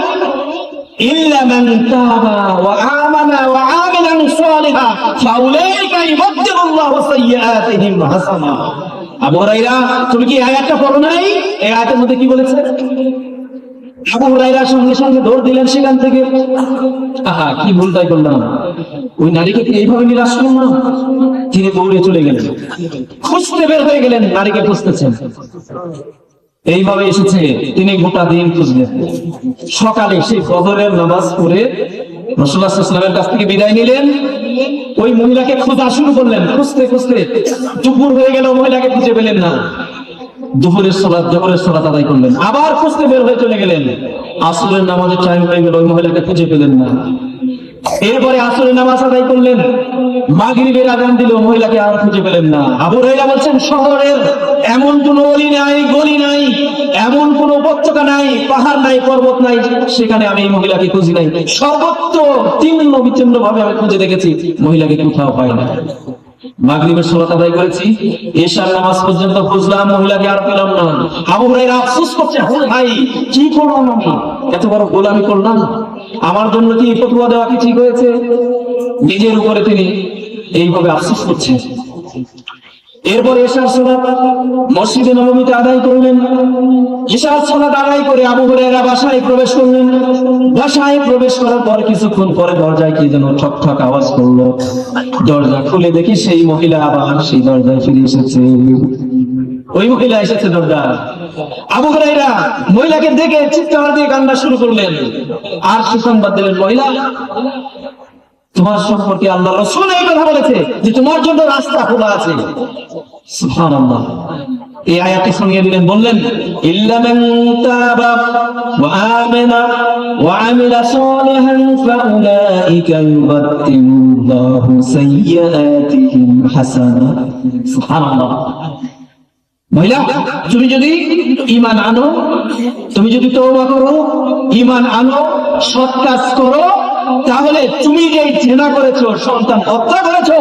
ইল্লা মান তাবা ওয়া আমানা ওয়া আমিলা সালিহা ফাউলাইকা ইউবাদদিলুল্লাহু সাইয়্যাতিহিম হাসানাত। আবু হুরায়রা, তুমি কি এই আয়াতটা পড়ো নাই? এই আয়াতের মধ্যে কি বলেছে? আবু হুরায়রা সঙ্গে সঙ্গে দৌড় দিলেন সেখান থেকে। আহা, কি ভুলটাই করলাম, ওই নারীকে কি এইভাবে নিরাশ করলাম? তিনি দৌড়ে চলে গেলেন, খুঁজতে বের হয়ে গেলেন, নারীকে খুঁজতেছেন। এইভাবে এসেছে, তিনি গোটা দিন খুঁজলেন। সকালে সেই ফজরের নামাজ পড়ে রাসূলুল্লাহ সাল্লাল্লাহু আলাইহি ওয়াসাল্লামের কাছ থেকে বিদায় নিলেন। ওই মহিলাকে খোঁজা শুরু করলেন, খুঁজতে খুঁজতে দুপুর হয়ে গেল, মহিলাকে খুঁজে পেলেন না। দুপুরের সালাত জোহরের সালাত আদায় করলেন, আবার খুঁজতে বের হয়ে চলে গেলেন। আসরের নামাজের টাইম হয়ে গেল, ওই মহিলাকে খুঁজে পেলেন না। এরপরে আসরের নামাজ আদায় করলেন, মাগরিবের আযান দিল, মহিলাকে আর খুঁজে পেলেন না। আবু হুরায়রা বলছেন, শহরের এমন কোন অলি নাই, গলি নাই, এমন কোন উপত্যকা নাই, পাহাড় নাই, পর্বত নাই, সেখানে আমি এই মহিলাকে খুঁজি নাই। সর্বত্র তীর্ণ বিচ্ছিন্ন ভাবে আমি খুঁজে দেখেছি, মহিলাকে কোথাও পাই না। মাগরিবের সালাত আদায় করেছি, এশার নামাজ পর্যন্ত খুঁজলাম, মহিলাকে আর পেলাম না। আবু হুরায়রা আফসোস করছে, ভাই কি করলাম আমি, এত বড় গোলামি করলাম, আমার জন্য কি ফতোয়া দেওয়া কি ঠিক হয়েছে? নিজের উপরে তিনি এইভাবে আফসোস করছেন। এরপর এশার সালাত মসজিদে নববীতে আদায় করলেন। এশার সালাত আদায় করে আবু হুরায়রা বাসায় প্রবেশ করলেন। বাসায় প্রবেশ করার পর কিছুক্ষণ পরে দরজায় কি যেন ঠক ঠক আওয়াজ করলো। দরজা খুলে দেখি সেই মহিলা আবার সেই দরজায় ফিরে এসেছে। ওই মহিলা এসেছে দরজা। আবু হুরায়রা মহিলাকে দেখে চিৎকার দিয়ে কান্না শুরু করলেন, আর সুসংবাদ দিলেন, মহিলা, তোমার সম্পর্কে আল্লাহ রাসূল এই কথা বলেছে যে তোমার জন্য রাস্তা খোলা আছে। সুবহানাল্লাহ। এই আয়াতটি শুনিয়ে দিলেন, বললেন, ইল্লা মান তাবা ওয়া আমানা ওয়া আমিলা সালিহান ফাউলাইকা ইউবাদদিলুল্লাহু সাইয়্যাতিহিম হাসানাত। সুবহানাল্লাহ। মহিলা, তুমি যদি ঈমান আনো, তুমি যদি তওবা করো, ঈমান আনো, সৎ কাজ করো, তাহলে তুমি যে জেনা করেছো, সন্তান হত্যা করেছো,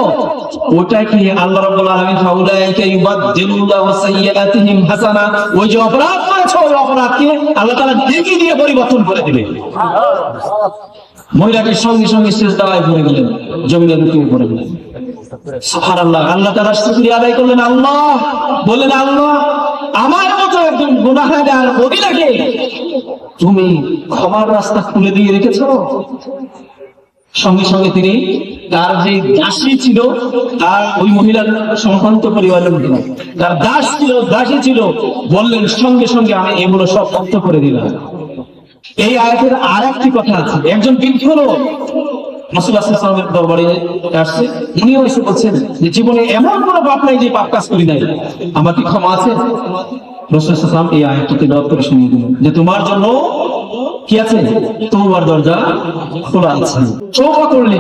ওটাকে আল্লাহ রাব্বুল আলামিন ফাউলাইকা ইউবাদদিলুল্লাহু সাইয়্যাতিহিম হাসানাত, ওই যে অপরাধ করেছো, ওই অপরাধকে আল্লাহ তাআলা নেকি দিয়ে পরিবর্তন করে দিবে। মহিলাকে সঙ্গে সঙ্গে সিজদায় পড়ে গেলেন, জমিনে লুটিয়ে পড়ে গেলেন। সুবহানাল্লাহ। আল্লাহ তাআলা শুকরিয়া আদায় করলেন, আল্লাহ বললেন, আল্লাহ আমার মতো একজন গুনাহগার মহিলাকে তুমি ক্ষমার রাস্তা খুলে দিয়ে রেখেছো। সঙ্গে সঙ্গে তিনি তার যে দাসী ছিল, তার ওই মহিলার সম্ভ্রান্ত পরিবারের মধ্যে তার দাস ছিল, দাসী ছিল, বললেন সঙ্গে সঙ্গে আমি এগুলো সব মুক্ত করে দিলাম। এই আয়াতের আর একটি কথা আছে। একজন বৃদ্ধ লোক রাসূলুল্লাহ সাল্লাল্লাহু আলাইহি ওয়াসাল্লামের দরবারে আসছে, উনিও এসে বলছেন যে জীবনে এমন কোনো পাপ নাই যে পাপ কাজ করি নাই, আমার কি ক্ষমা আছে? রাসূলুল্লাহ সাল্লাল্লাহু আলাইহি ওয়াসাল্লাম এই আয়াতটি তেলাওয়াত করে শুনিয়ে দিলেন যে তোমার জন্য কি আছে, তওবার দরজা খোলা আছে। তওবা করলে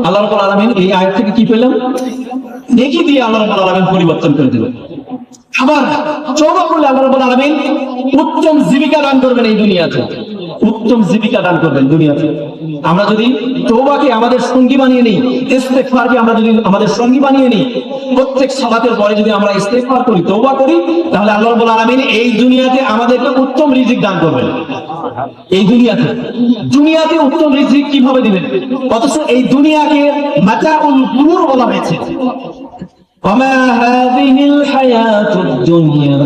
আল্লাহ রাব্বুল আলামিন এই আয়াত থেকে কি পেলাম, নেকি দিয়ে আল্লাহ রাব্বুল আলামিন পরিবর্তন করে দিলেন। আবার তওবা করলে আল্লাহ রাব্বুল আলামিন উত্তম জীবিকা দান করবেন এই দুনিয়াতে, উত্তম জীবিকা দান করবেন দুনিয়াতে। আমরা যদি তওবাকে আমাদের সঙ্গী বানিয়ে নিই, ইস্তেগফারকে আমরা যদি আমাদের সঙ্গী বানিয়ে নিই, প্রত্যেক সালাতের পরে যদি আমরা ইস্তেগফার করি, তওবা করি, তাহলে আল্লাহ রাব্বুল আলামিন এই দুনিয়াতে আমাদেরকে উত্তম রিজিক দান করবেন। এই দুনিয়াতে উত্তম রিজিক কিভাবে দিবেন? অথচ এই দুনিয়াকে মাতাউল গুরুর বলা হয়েছে। ওমা হাযিহিল হায়াতুদ দুনিয়া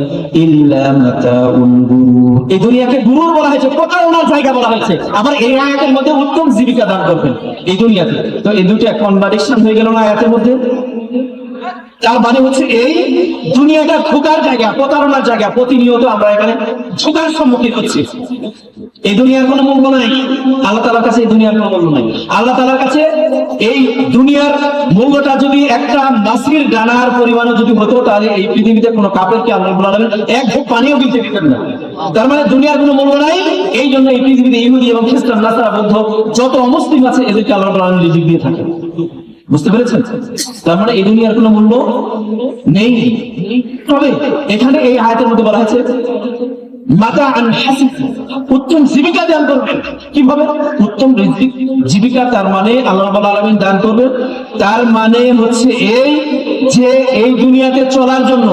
ইল্লা মাতাউল গুরুর। এই দুনিয়াকে গুরুর বলা হয়েছে, প্রতারণার জায়গা বলা হয়েছে। আবার এই আয়াতের মধ্যে উত্তম জীবিকা দান করবেন এই দুনিয়াতে। তো এই দুটো কনভার্সেশন হয়ে গেল না আয়াতের মধ্যে? তার মানে হচ্ছে এই দুনিয়াটা ধোঁকার জায়গা, প্রতারণার জায়গা। প্রতিনিয়ত আমরা এখানে ধোঁকার সম্মুখীন হচ্ছি। এই দুনিয়ার কোনো মূল্য নাই, আল্লাহ তাআলার কাছে এই দুনিয়ার কোনো মূল্য নাই। আল্লাহ তাআলার কাছে এই দুনিয়ার মূল্যটা যদি একটা মাছির ডানার পরিমাণে যদি হতো, তাহলে এই পৃথিবীতে কোনো কাফেরকে আল্লাহ রাব্বুল আলামিন এক ঢোক পানিও দিতে দিতেন না। তার মানে দুনিয়ার কোনো মূল্য নাই। এই জন্য এই পৃথিবীতে ইহুদি এবং খ্রিস্টান, নাসারা, বৌদ্ধ যত অমুসলিম আছে, এদেরকে আল্লাহ রাব্বুল আলামিন রিজিক দিয়ে থাকে। বুঝতে পেরেছেন? তার মানে এই দুনিয়ার কোনো মূল্য নেই। তবে এখানে এই আয়াতের মধ্যে বলা হয়েছে মাতাআন হাসান, উত্তম জীবিকা দান করবেন। কিভাবে উত্তম জীবিকা? তার মানে আল্লাহ রাব্বুল আলামিন দান করবেন, তার মানে হচ্ছে এই যে এই দুনিয়াতে চলার জন্য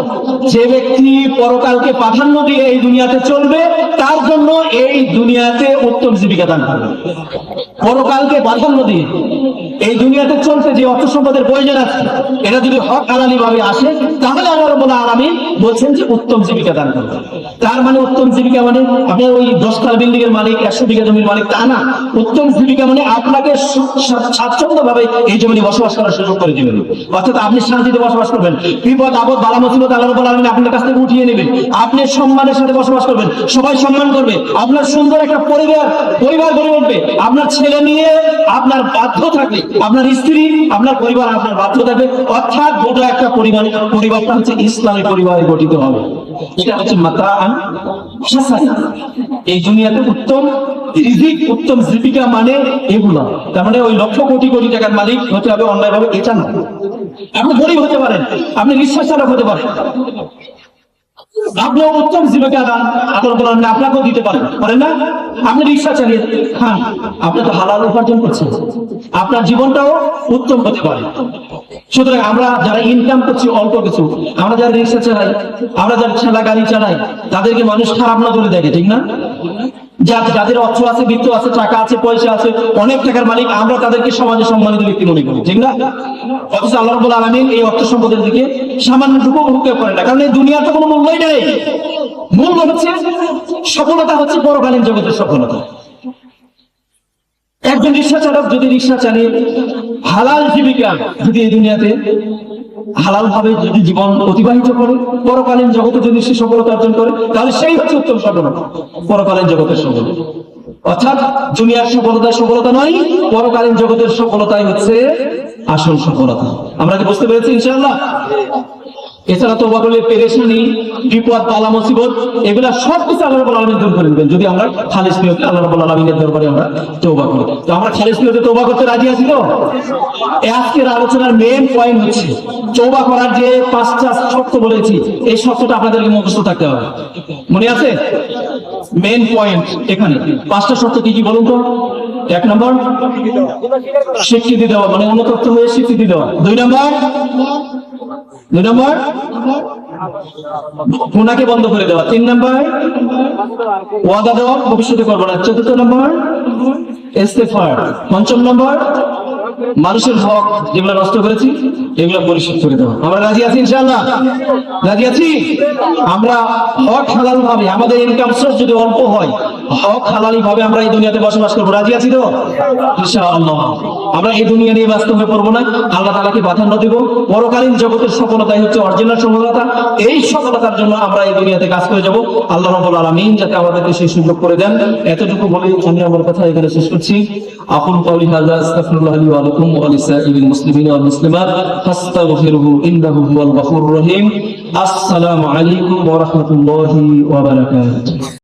যে ব্যক্তি পরকালকে প্রাধান্য দিয়ে এই দুনিয়াতে চলবে, তার জন্য এই দুনিয়াতে উত্তম জীবিকা দান করবে। পরকালকে প্রাধান্য দিয়ে এই দুনিয়াতে চলতে যে অর্থ সম্পদের প্রয়োজন আছে, এটা যদি হক হালালি ভাবে আসে, তাহলে আল্লাহ রাব্বুল আলামিন বলছেন যে উত্তম জীবিকা দান করবে। তার মানে উত্তম জীবিকা মানে আপনার ওই 10 তলা বিল্ডিং এর মালিক, 100 বিঘা জমির মালিক, তা না। উত্তম জীবিকা মানে আপনাকে স্বাচ্ছন্দ্য ভাবে এই জমিনে বসবাস করার সুযোগ করে দিবেন, অর্থাৎ আপনি শান্তিতে বসবাস করবেন। বিপদ আপদ বালা মুসিবত আল্লাহ রাব্বুল আলামিন আপনার কাছ থেকে উঠিয়ে নেবেন। আপনি সম্মানের সাথে বসবাস করবেন, সবাই সম্মান করবে, আপনার সুন্দর একটা পরিবার গড়ে উঠবে। আপনার ছেলে নিয়ে আপনার বাধ্য থাকবে, আপনার স্ত্রী, আপনার পরিবার আপনার বাধ্য থাকবে, অর্থাৎ গোটা একটা পরিবারটা হচ্ছে ইসলামী পরিবারে গঠিত হবে। এটা হচ্ছে মাতাআন হাসানা। এই দুনিয়াতে উত্তম রিজিক, উত্তম জীবিকা মানে এগুলা। তার মানে ওই লক্ষ কোটি কোটি টাকার মালিক হতে হবে অন্যায়ভাবে এটা না। আপনি গরিব হতে পারেন, আপনি রিক্সা চালক হতে পারেন, আপনিও উত্তম জীবিকা দান আদর করেন, আপনাকেও দিতে পারেন, পারেন না? আপনি রিক্সা চালিয়ে খান, আপনি তো হালাল উপার্জন করছেন, আপনার জীবনটাও উত্তম হতে পারে। সুতরাং আমরা যারা ইনকাম করছি অল্প কিছু, আমরা যারা রিক্সা চালাই, আমরা যারা ঠেলা গাড়ি চালাই, তাদেরকে মানুষ খারাপ নজরে দেখে, ঠিক না? যাদের অর্থ আছে, বিত্ত আছে, টাকা আছে, পয়সা আছে, অনেক টাকার মালিক, আমরা তাদেরকে সমাজে সম্মানিত ব্যক্তি মনে করি, ঠিক না? অথচ আল্লাহ রাব্বুল আলামিন এই অর্থ সম্পদের দিকে সামান্যটুকু উপভোগ করেন না, কারণ এই দুনিয়ার তো কোনো মূল্যই নেই। মূল্য হচ্ছে, সফলতা হচ্ছে পরকালীন জগতের সফলতা। একজন রিক্সা চালক যদি রিক্সা চালিয়ে হালাল জীবিকা যদি এই দুনিয়াতে হালাল ভাবে যদি জীবন অতিবাহিত করে, পরকালীন জগতে যদি সে সফলতা অর্জন করে, তাহলে সেই হচ্ছে উত্তম সফলতা, পরকালীন জগতের সফলতা। অর্থাৎ দুনিয়ার সফলতা নয়, পরকালীন জগতের সফলতাই হচ্ছে আসল সফলতা। আমরা কি বুঝতে পেরেছি ইনশাআল্লাহ? এছাড়া তওবা করলে পেরেশানি, বিপদ, বালা, মুসিবত এগুলা সব কিছু আল্লাহ রাব্বুল আলামিন দূর করে দিবেন, যদি আমরা খালিস নিয়তে আল্লাহ রাব্বুল আলামিনের দরবারে আমরা তওবা করি। তো আমরা খালিস নিয়তে তওবা করতে রাজি আছি তো? আজকের আলোচনার মেইন পয়েন্ট হচ্ছে তওবা করার যে 5টা শর্ত বলেছি, এই শর্তটা আপনাদেরকে মুখস্থ থাকতে হবে। মনে আছে? মেইন পয়েন্ট এখানে 5টা শর্ত কি কি বলুন তো? 1 নম্বর স্বীকৃতি দেওয়া, মানে অনুতপ্ত হয়ে স্বীকৃতি দেওয়া। 2 নম্বর গুনাহকে বন্ধ করে দেওয়া। 3 নম্বর ওয়াদা দেওয়া, ভবিষ্যতে করবো না। 4 নম্বর ইস্তেগফার। 5 নম্বর মানুষের হক যেগুলো নষ্ট করেছি এগুলো পরিশোধ করে দেওয়া। আমরা রাজি আছি ইনশাআল্লাহ? রাজি আছি? আমরা হক হালাল ভাবে, আমাদের ইনকাম সোর্স যদি অল্প হয়, হক হালালি ভাবে আমরা এই দুনিয়াতে বসবাস করবো। রাজি আছি তো ইনশাআল্লাহ? আমরা এই দুনিয়া নিয়ে ব্যস্ত হয়ে পড়বো না, আল্লাহ তাআলাকে প্রাধান্য দেব। পরকালীন জগতের সফলতাই হচ্ছে অরিজিনাল সফলতা। এই সফলতার জন্য আমরা এই দুনিয়াতে কাজ করে যাব। আল্লাহ রাব্বুল আলামিন যাতে আমাদেরকে সেই সুযোগ করে দেন। এতটুকু বলে আমি আমার কথা এখানে শেষ করছি। আকুলু কাউলি হাযা আস্তাগফিরুল্লাহ লি ওয়া লাকুম ওয়া লিসাইরিল মুসলিমিনা ওয়াল মুসলিমাত ফাস্তাগফিরুহু ইন্নাহু হুয়াল গফুরুর রহিম। আসসালামু আলাইকুম ওয়া রাহমাতুল্লাহি ওয়া বারাকাতুহু।